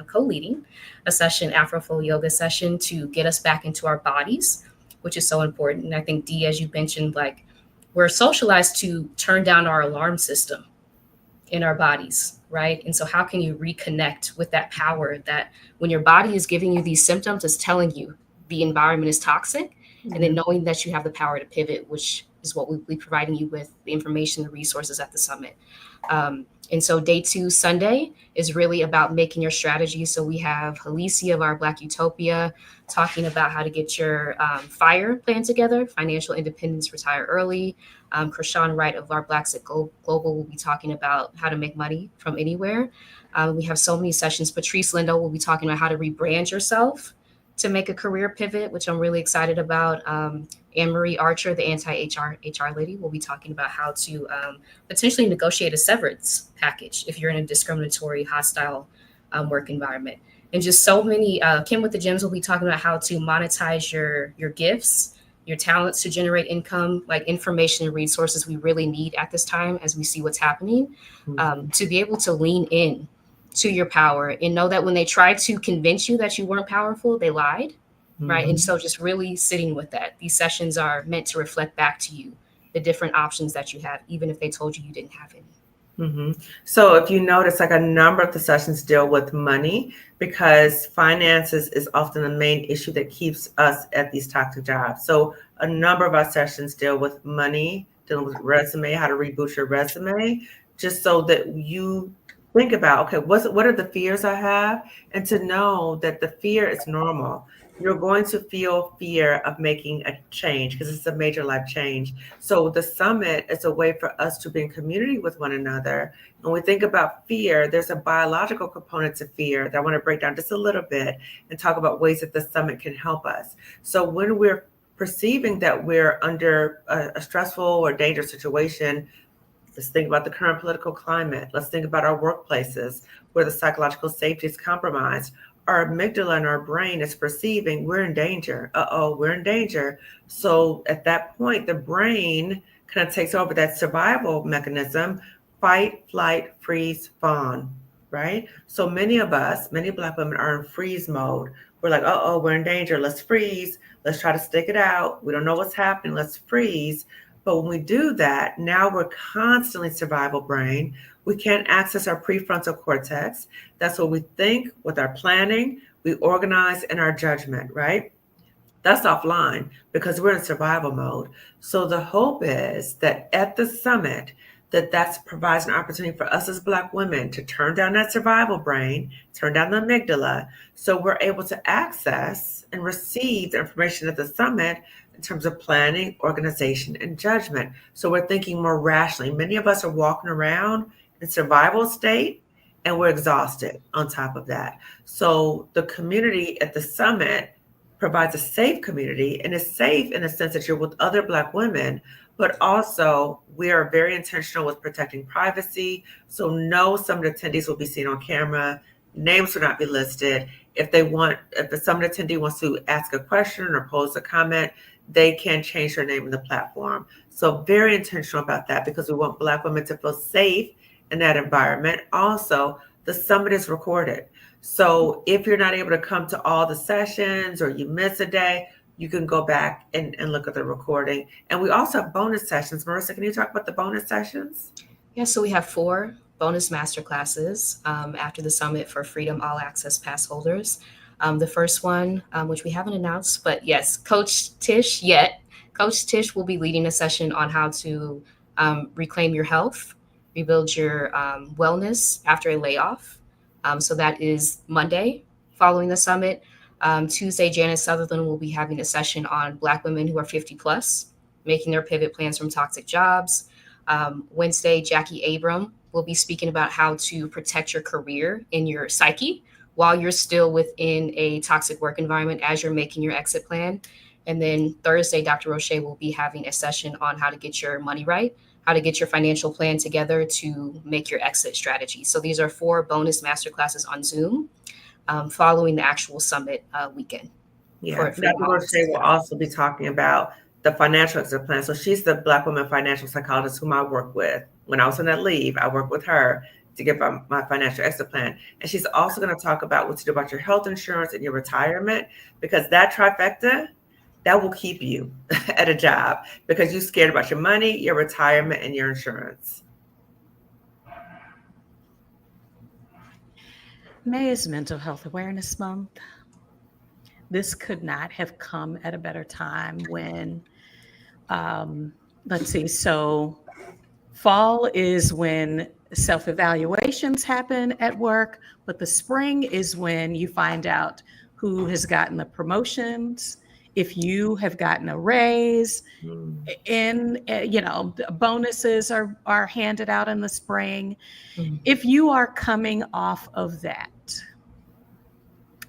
co-leading a session, Afro-Flow yoga session, to get us back into our bodies, which is so important. And I think, Dee, as you mentioned, we're socialized to turn down our alarm system in our bodies, right? And so how can you reconnect with that power that when your body is giving you these symptoms, it's telling you the environment is toxic, and then knowing that you have the power to pivot, which is what we'll be providing you with, the information, the resources at the summit. And so day 2, Sunday, is really about making your strategy. So we have Alicia of our Black Utopia talking about how to get your FIRE plan together, financial independence, retire early. Krishan Wright of our Blacks at Global will be talking about how to make money from anywhere. We have so many sessions. Patrice Lindo will be talking about how to rebrand yourself to make a career pivot, which I'm really excited about. Anne-Marie Archer, the anti-HR lady, will be talking about how to potentially negotiate a severance package if you're in a discriminatory, hostile work environment. And just so many, Kim with the Gems will be talking about how to monetize your gifts, your talents to generate income, information and resources we really need at this time as we see what's happening, to be able to lean in to your power and know that when they tried to convince you that you weren't powerful, they lied. Right. And so just really sitting with that. These sessions are meant to reflect back to you the different options that you have, even if they told you didn't have any. So if you notice, a number of the sessions deal with money, because finances is often the main issue that keeps us at these toxic jobs. So a number of our sessions deal with money, dealing with resume, how to reboot your resume, just so that you think about, okay, what are the fears I have? And to know that the fear is normal. You're going to feel fear of making a change because it's a major life change. So the summit is a way for us to be in community with one another. When we think about fear, there's a biological component to fear that I want to break down just a little bit and talk about ways that the summit can help us. So when we're perceiving that we're under a stressful or dangerous situation, let's think about the current political climate. Let's think about our workplaces where the psychological safety is compromised. Our amygdala in our brain is perceiving we're in danger. We're in danger. So at that point, the brain kind of takes over that survival mechanism, fight, flight, freeze, fawn, right? So many of us, many Black women are in freeze mode. we're like, oh, we're in danger. Let's freeze. Let's try to stick it out. We don't know what's happening. Let's freeze. But when we do that, now we're constantly survival brain. We can't access our prefrontal cortex. That's what we think with our planning, we organize, and our judgment, right? That's offline because we're in survival mode. So the hope is that at the summit, that provides an opportunity for us as Black women to turn down that survival brain, turn down the amygdala, so we're able to access and receive the information at the summit in terms of planning, organization, and judgment. So we're thinking more rationally. Many of us are walking around in survival state and we're exhausted on top of that. So the community at the summit provides a safe community, and it's safe in the sense that you're with other Black women, but also we are very intentional with protecting privacy. So no summit attendees will be seen on camera. Names will not be listed. If a summit attendee wants to ask a question or pose a comment, they can change their name in the platform. So very intentional about that because we want Black women to feel safe in that environment. Also, the summit is recorded. So if you're not able to come to all the sessions or you miss a day, you can go back and look at the recording. And we also have bonus sessions. Marissa, can you talk about the bonus sessions? Yeah, so we have 4 bonus masterclasses after the summit for Freedom All Access Pass holders. The first one, which we haven't announced, but yes, Coach Tish will be leading a session on how to reclaim your health, rebuild your wellness after a layoff. So that is Monday following the summit. Tuesday, Janice Sutherland will be having a session on Black women who are 50 plus, making their pivot plans from toxic jobs. Wednesday, Jackie Abram will be speaking about how to protect your career and your psyche while you're still within a toxic work environment as you're making your exit plan. And then Thursday, Dr. Roche will be having a session on how to get your money right, how to get your financial plan together to make your exit strategy. So these are 4 bonus masterclasses on Zoom following the actual summit weekend. Yeah, Dr. Roche will also be talking about the financial exit plan. So she's the Black woman financial psychologist whom I work with. When I was on that leave, I worked with her to get my financial exit plan. And she's also going to talk about what to do about your health insurance and your retirement, because that trifecta, that will keep you at a job because you're scared about your money, your retirement, and your insurance. May is Mental Health Awareness Month. This could not have come at a better time when, so fall is when self-evaluations happen at work, but the spring is when you find out who has gotten the promotions, if you have gotten a raise, and bonuses are handed out in the spring. If you are coming off of that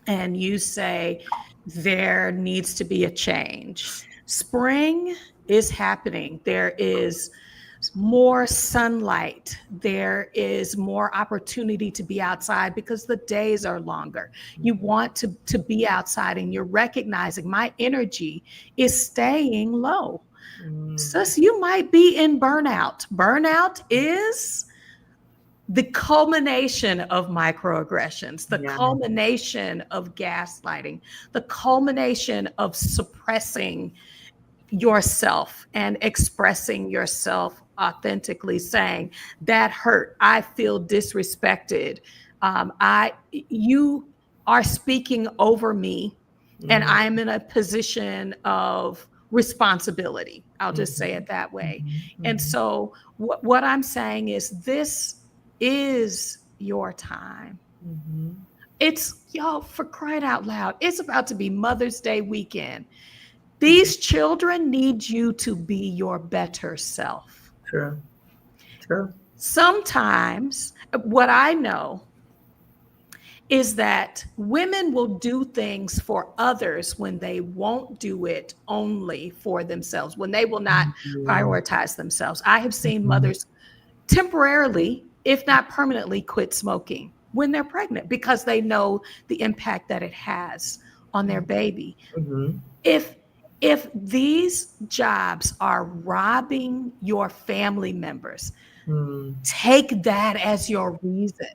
and you say there needs to be a change, spring is happening. There is more sunlight. There is more opportunity to be outside because the days are longer. You want to be outside, and you're recognizing my energy is staying low. Sis, you might be in burnout. Burnout is the culmination of microaggressions, the culmination of gaslighting, the culmination of suppressing yourself and expressing yourself authentically, saying that hurt, I feel disrespected, you are speaking over me, and I'm in a position of responsibility. I'll just say it that way. And so what I'm saying is, this is your time. It's, y'all, for crying out loud, it's about to be Mother's Day weekend. These children need you to be your better self. True. Sometimes what I know is that women will do things for others when they won't do it only for themselves, when they will not prioritize themselves. I have seen mothers temporarily, if not permanently, quit smoking when they're pregnant because they know the impact that it has on their baby. If these jobs are robbing your family members, take that as your reason.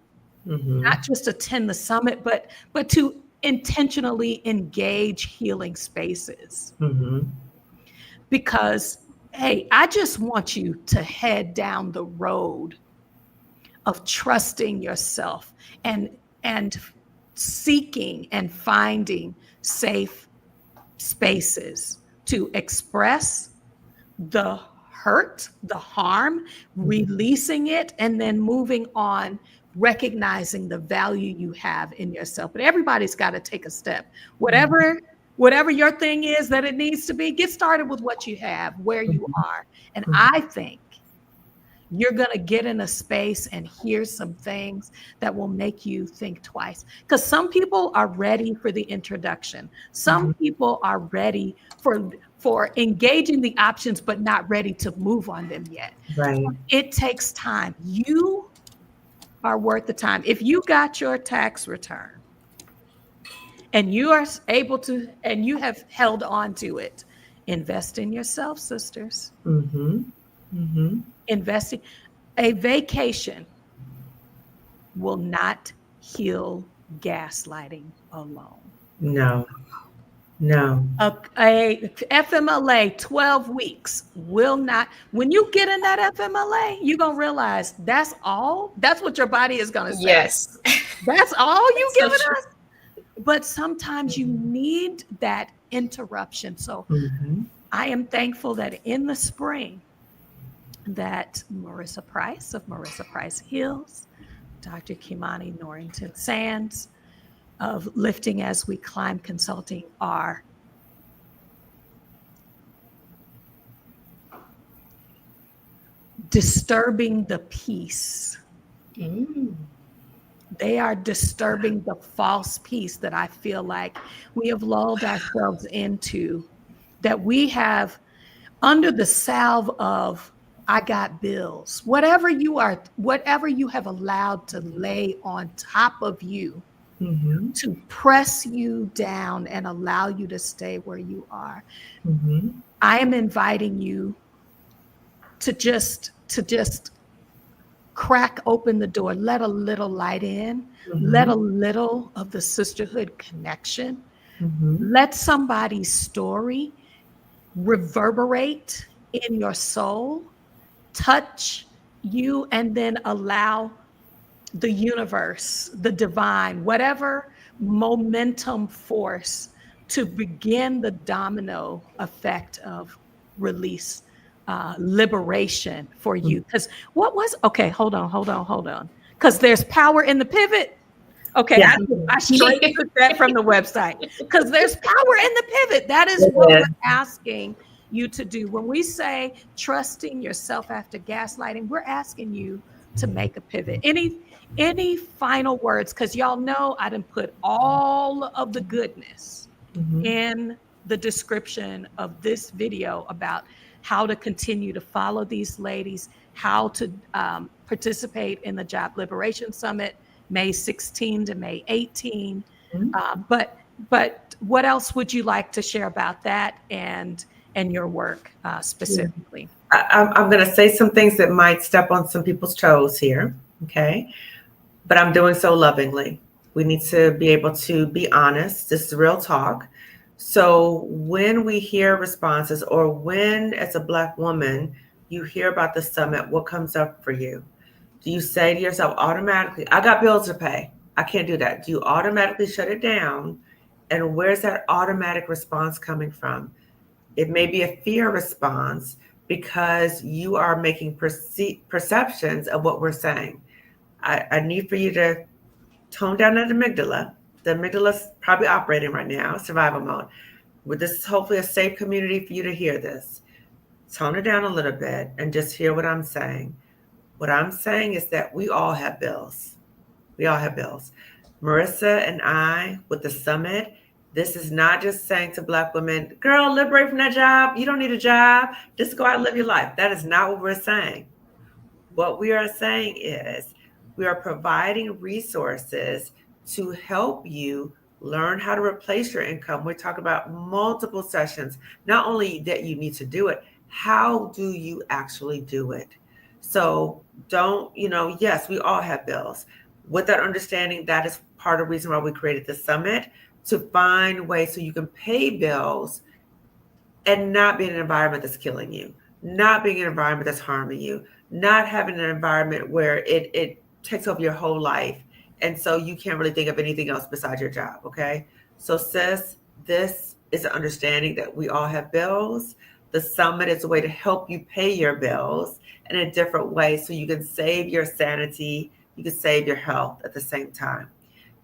Not just attend the summit, but to intentionally engage healing spaces. Mm-hmm. Because, hey, I just want you to head down the road of trusting yourself and seeking and finding safe spaces to express the hurt, the harm, releasing it, and then moving on, recognizing the value you have in yourself. But everybody's got to take a step. Whatever your thing is that it needs to be, get started with what you have, where you are. And I think you're going to get in a space and hear some things that will make you think twice. Because some people are ready for the introduction. Some people are ready for engaging the options, but not ready to move on them yet. Right. It takes time. You are worth the time. If you got your tax return and you are able to, and you have held on to it, invest in yourself, sisters. Mm-hmm. Mm-hmm. Investing. A vacation will not heal gaslighting alone. No. No. A FMLA 12 weeks will not. When you get in that FMLA, you're going to realize that's all. That's what your body is going to say. Yes. That's all you So giving true. us. But sometimes you need that interruption. So I am thankful that in the spring, that Marissa Price of Marissa Price Heals, Dr. Kimani Norrington-Sands of Lifting as We Climb Consulting are disturbing the peace. They are disturbing the false peace that I feel like we have lulled ourselves into, that we have under the salve of I got bills, whatever you have allowed to lay on top of you to press you down and allow you to stay where you are. I am inviting you to just crack open the door, let a little light in, let a little of the sisterhood connection, let somebody's story reverberate in your soul, touch you, and then allow the universe, the divine, whatever momentum force to begin the domino effect of release, liberation for you. Because hold on. Because there's power in the pivot. Okay, Yeah. I straight took that from the website. Because there's power in the pivot. That is what we're asking you to do. When we say trusting yourself after gaslighting, we're asking you to make a pivot. Any final words? Because y'all know I didn't put all of the goodness in the description of this video about how to continue to follow these ladies, how to participate in the Job Liberation Summit, May 16 to May 18. But what else would you like to share about that and your work specifically? I'm going to say some things that might step on some people's toes here, okay? But I'm doing so lovingly. We need to be able to be honest. This is real talk. So when we hear responses, or when as a Black woman, you hear about the summit, what comes up for you? Do you say to yourself automatically, I got bills to pay, I can't do that? Do you automatically shut it down? And where's that automatic response coming from? It may be a fear response because you are making perceptions of what we're saying. I need for you to tone down that amygdala. The amygdala's probably operating right now, survival mode. This is hopefully a safe community for you to hear this. Tone it down a little bit and just hear what I'm saying. What I'm saying is that we all have bills. We all have bills. Marissa and I, with the summit, this is not just saying to Black women, girl, liberate from that job. You don't need a job. Just go out and live your life. That is not what we're saying. What we are saying is we are providing resources to help you learn how to replace your income. We're talking about multiple sessions. Not only that you need to do it, how do you actually do it? So yes, we all have bills. With that understanding, that is part of the reason why we created the summit. to find ways so you can pay bills and not be in an environment that's killing you, not being in an environment that's harming you, not having an environment where it takes over your whole life. And so you can't really think of anything else besides your job. Okay. So sis, this is an understanding that we all have bills. The summit is a way to help you pay your bills in a different way so you can save your sanity, you can save your health at the same time.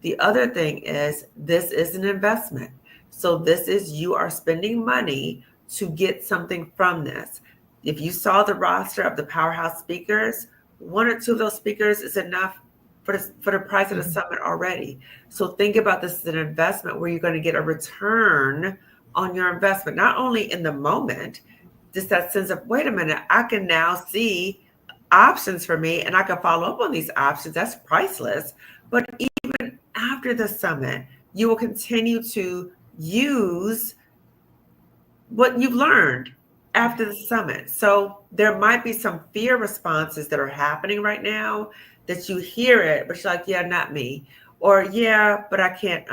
The other thing is this is an investment. So this is you are spending money to get something from this. If you saw the roster of the powerhouse speakers, one or two of those speakers is enough for the price of the summit already. So think about this as an investment where you're going to get a return on your investment, not only in the moment, just that sense of, wait a minute, I can now see options for me and I can follow up on these options. That's priceless. But even after the summit, you will continue to use what you've learned after the summit. So there might be some fear responses that are happening right now that you hear it, but you're like, yeah, not me. Or yeah, but I can't,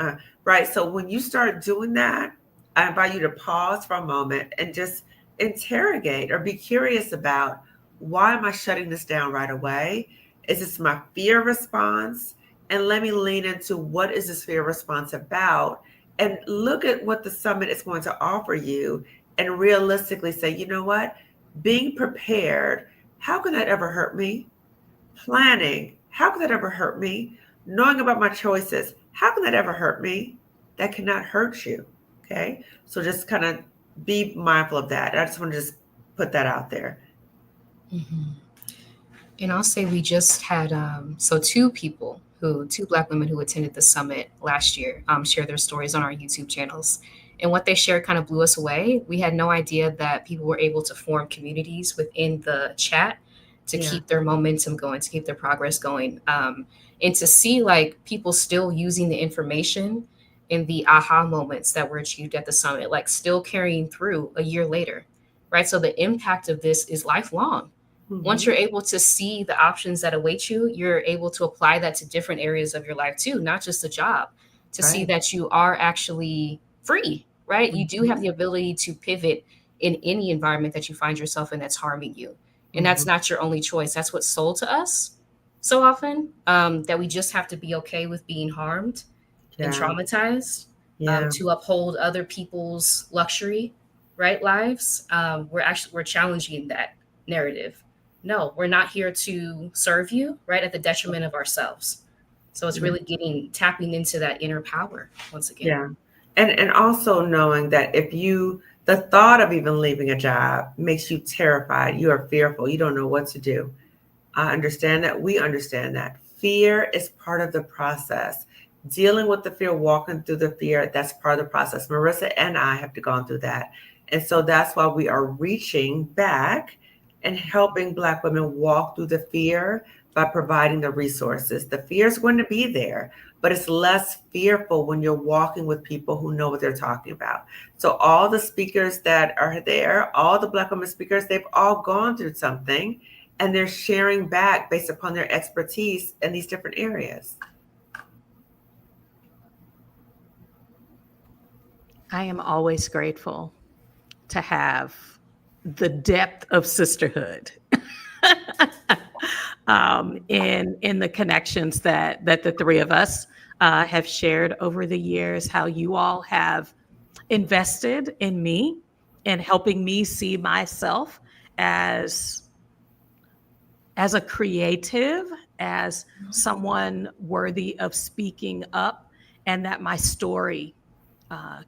right? So when you start doing that, I invite you to pause for a moment and just interrogate or be curious about, why am I shutting this down right away? Is this my fear response? And let me lean into, what is this fear response about? And look at what the summit is going to offer you and realistically say, you know what? Being prepared, how can that ever hurt me? Planning, how can that ever hurt me? Knowing about my choices, how can that ever hurt me? That cannot hurt you. Okay. So just kind of be mindful of that. I just want to just put that out there. Mm-hmm. And I'll say we just had two Black women who attended the summit last year share their stories on our YouTube channels. And what they shared kind of blew us away. We had no idea that people were able to form communities within the chat to keep their momentum going, to keep their progress going, and to see like people still using the information and the aha moments that were achieved at the summit, like still carrying through a year later, right? So the impact of this is lifelong. Mm-hmm. Once you're able to see the options that await you, you're able to apply that to different areas of your life too, not just a job, to see that you are actually free, right? Mm-hmm. You do have the ability to pivot in any environment that you find yourself in that's harming you. And that's not your only choice. That's what's sold to us so often, that we just have to be okay with being harmed and traumatized to uphold other people's luxury, right, lives. We're challenging that narrative. No, we're not here to serve you, right, at the detriment of ourselves. So it's really tapping into that inner power once again. Yeah. And also knowing that the thought of even leaving a job makes you terrified. You are fearful. You don't know what to do. I understand that. We understand that. Fear is part of the process. Dealing with the fear, walking through the fear, that's part of the process. Marissa and I have gone through that. And so that's why we are reaching back and helping Black women walk through the fear by providing the resources. The fear is going to be there, but it's less fearful when you're walking with people who know what they're talking about. So all the speakers that are there, all the Black women speakers, they've all gone through something and they're sharing back based upon their expertise in these different areas. I am always grateful to have the depth of sisterhood in the connections that the three of us have shared over the years, how you all have invested in me and helping me see myself as a creative, as someone worthy of speaking up, and that my story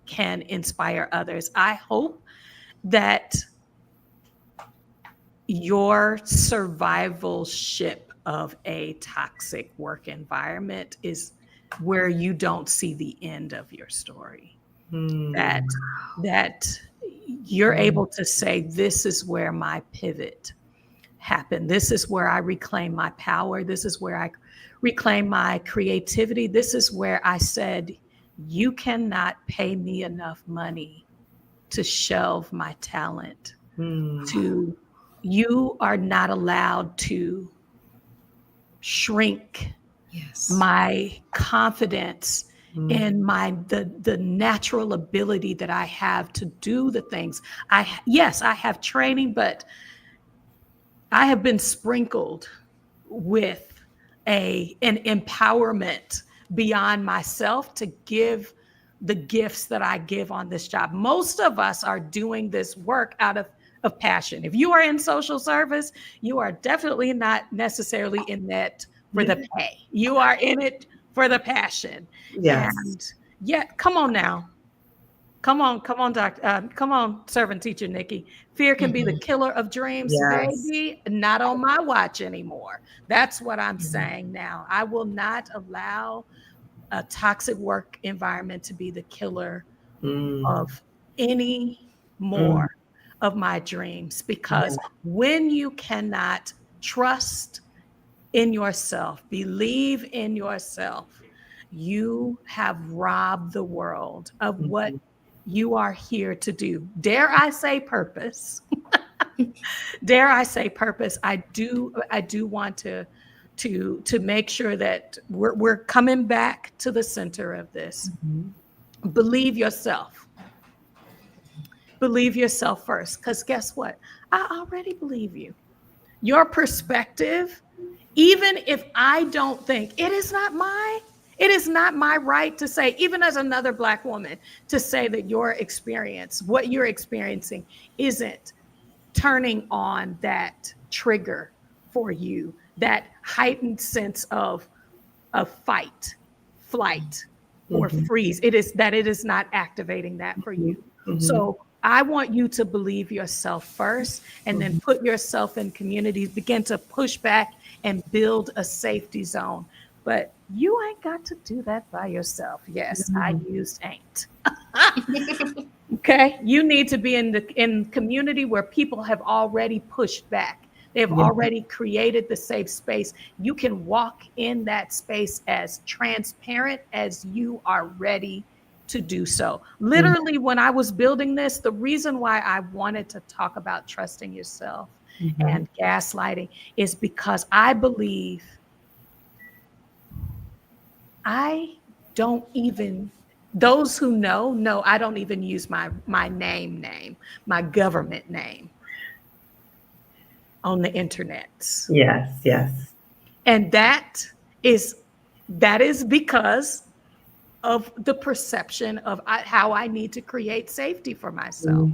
can inspire others. I hope that your survivalship of a toxic work environment is where you don't see the end of your story. That you're able to say, this is where my pivot happened. This is where I reclaim my power. This is where I reclaim my creativity. This is where I said, you cannot pay me enough money to shelve my talent. You are not allowed to shrink my confidence in the natural ability that I have to do the things. Yes, I have training, but I have been sprinkled with an empowerment beyond myself to give the gifts that I give on this job. Most of us are doing this work out of passion. If you are in social service, you are definitely not necessarily in that for the pay. You are in it for the passion. Yes. And yeah, come on now. Come on, doctor. Come on, servant teacher Nikki. Fear can be the killer of dreams, Yes. baby. Not on my watch anymore. That's what I'm saying now. I will not allow a toxic work environment to be the killer of any more of my dreams. Because when you cannot trust in yourself, believe in yourself, you have robbed the world of what you are here to do. Dare I say purpose? Dare I say purpose? I do want to make sure that we're coming back to the center of this. Believe yourself. Believe yourself first, because guess what? I already believe you. Your perspective, even if I don't think it is not my right to say, even as another Black woman, to say that your experience, what you're experiencing, isn't turning on that trigger for you, that heightened sense of fight, flight, or freeze. It is not activating that for you. So I want you to believe yourself first, and then put yourself in communities, begin to push back and build a safety zone. But you ain't got to do that by yourself. Yes, I used ain't. Okay, you need to be in community where people have already pushed back. They have already created the safe space. You can walk in that space as transparent as you are ready to do so. Literally, when I was building this, the reason why I wanted to talk about trusting yourself and gaslighting is because I believe those who know I don't even use my name, my government name on the internet. Yes. And that is because of the perception of how I need to create safety for myself.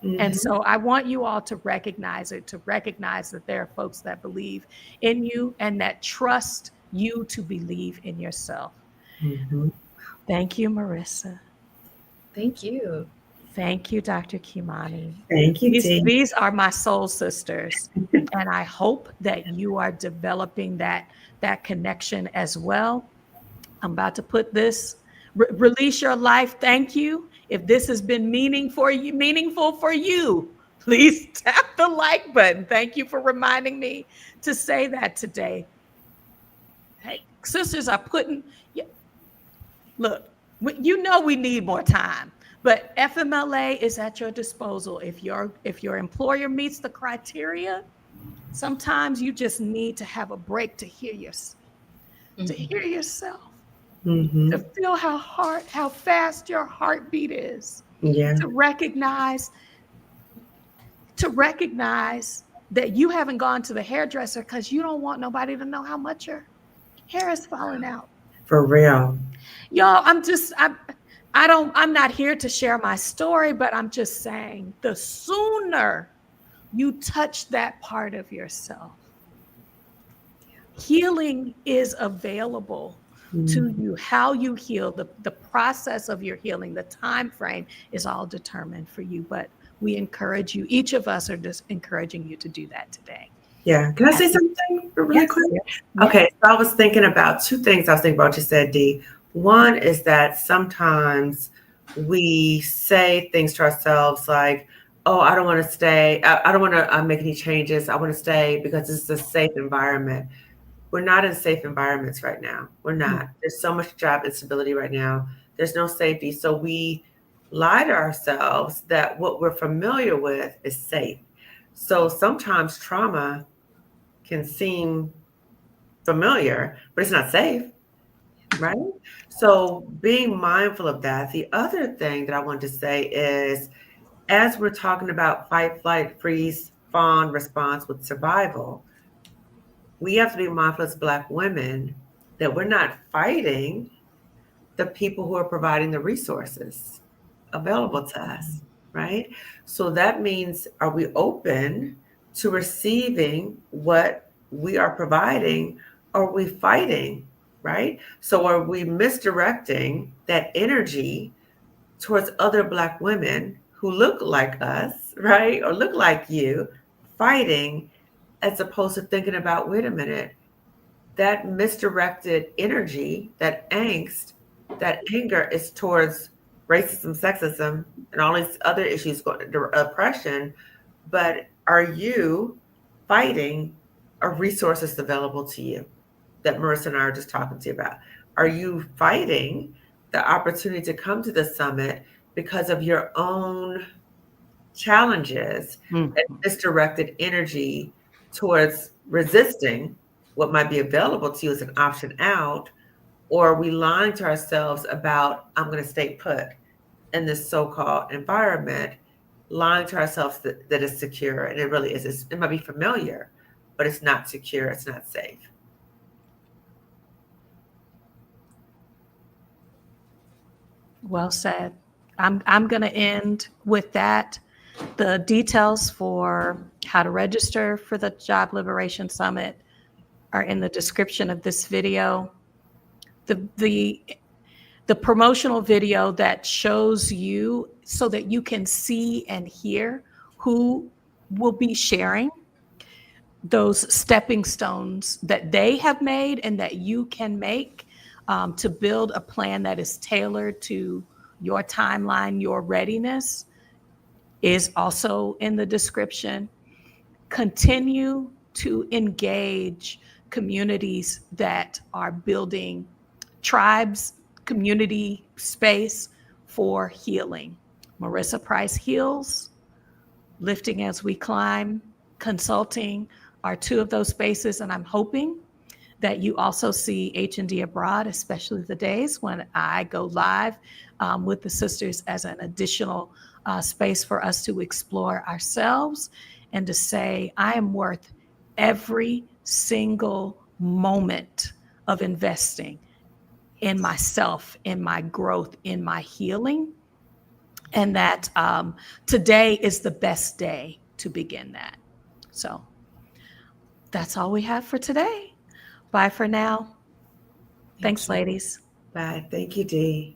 And so I want you all to recognize that there are folks that believe in you and that trust you to believe in yourself. Thank you, Marissa. Thank you. Thank you, Dr. Kimani. Thank you, Dee. These are my soul sisters. And I hope that you are developing that connection as well. I'm about to put this, release your life. Thank you. If this has been meaningful for you, please tap the like button. Thank you for reminding me to say that today. Hey, sisters are look, we need more time, but FMLA is at your disposal. If your employer meets the criteria, sometimes you just need to have a break to hear yourself, to feel how fast your heartbeat is, to recognize that you haven't gone to the hairdresser because you don't want nobody to know how much your hair is falling out. For real. Y'all, I'm not here to share my story, but I'm just saying the sooner you touch that part of yourself, healing is available to you. How you heal, the process of your healing, the time frame is all determined for you. But we encourage you, each of us are just encouraging you to do that today. Yeah. Can I say something really quick? Okay. So I was thinking about two things. I was thinking about what you said, Dee. One is that sometimes we say things to ourselves like, oh, I don't want to stay. I don't want to make any changes. I want to stay because this is a safe environment. We're not in safe environments right now. We're not. There's so much job instability right now. There's no safety. So we lie to ourselves that what we're familiar with is safe. So sometimes trauma can seem familiar, but it's not safe. right? So being mindful of that. The other thing that I want to say is, as we're talking about fight, flight, freeze, fawn response with survival, we have to be mindful as Black women that we're not fighting the people who are providing the resources available to us, right? So that means, are we open to receiving what we are providing? Or are we fighting, right? So are we misdirecting that energy towards other Black women who look like us, right? Or look like you, fighting, as opposed to thinking about, wait a minute, that misdirected energy, that angst, that anger is towards racism, sexism, and all these other issues, oppression. But are you fighting a resources available to you that Marissa and I are just talking to you about? Are you fighting the opportunity to come to the summit because of your own challenges Mhm. and misdirected energy towards resisting what might be available to you as an option out? Or are we lying to ourselves about, I'm going to stay put in this so-called environment, lying to ourselves that it's secure, and it really is. It might be familiar, but it's not secure, it's not safe. Well said. I'm going to end with that. The details for how to register for the Job Liberation Summit are in the description of this video. The promotional video that shows you so that you can see and hear who will be sharing those stepping stones that they have made and that you can make to build a plan that is tailored to your timeline, your readiness, is also in the description. Continue to engage communities that are building tribes, community space for healing. Marissa Price Heals, Lifting as We Climb, Consulting are two of those spaces, and I'm hoping that you also see H&D Abroad, especially the days when I go live with the sisters as an additional space for us to explore ourselves and to say, I am worth every single moment of investing in myself, in my growth, in my healing, and that today is the best day to begin that. So that's all we have for today. Bye for now. Thanks, ladies. Bye. Thank you, Dee.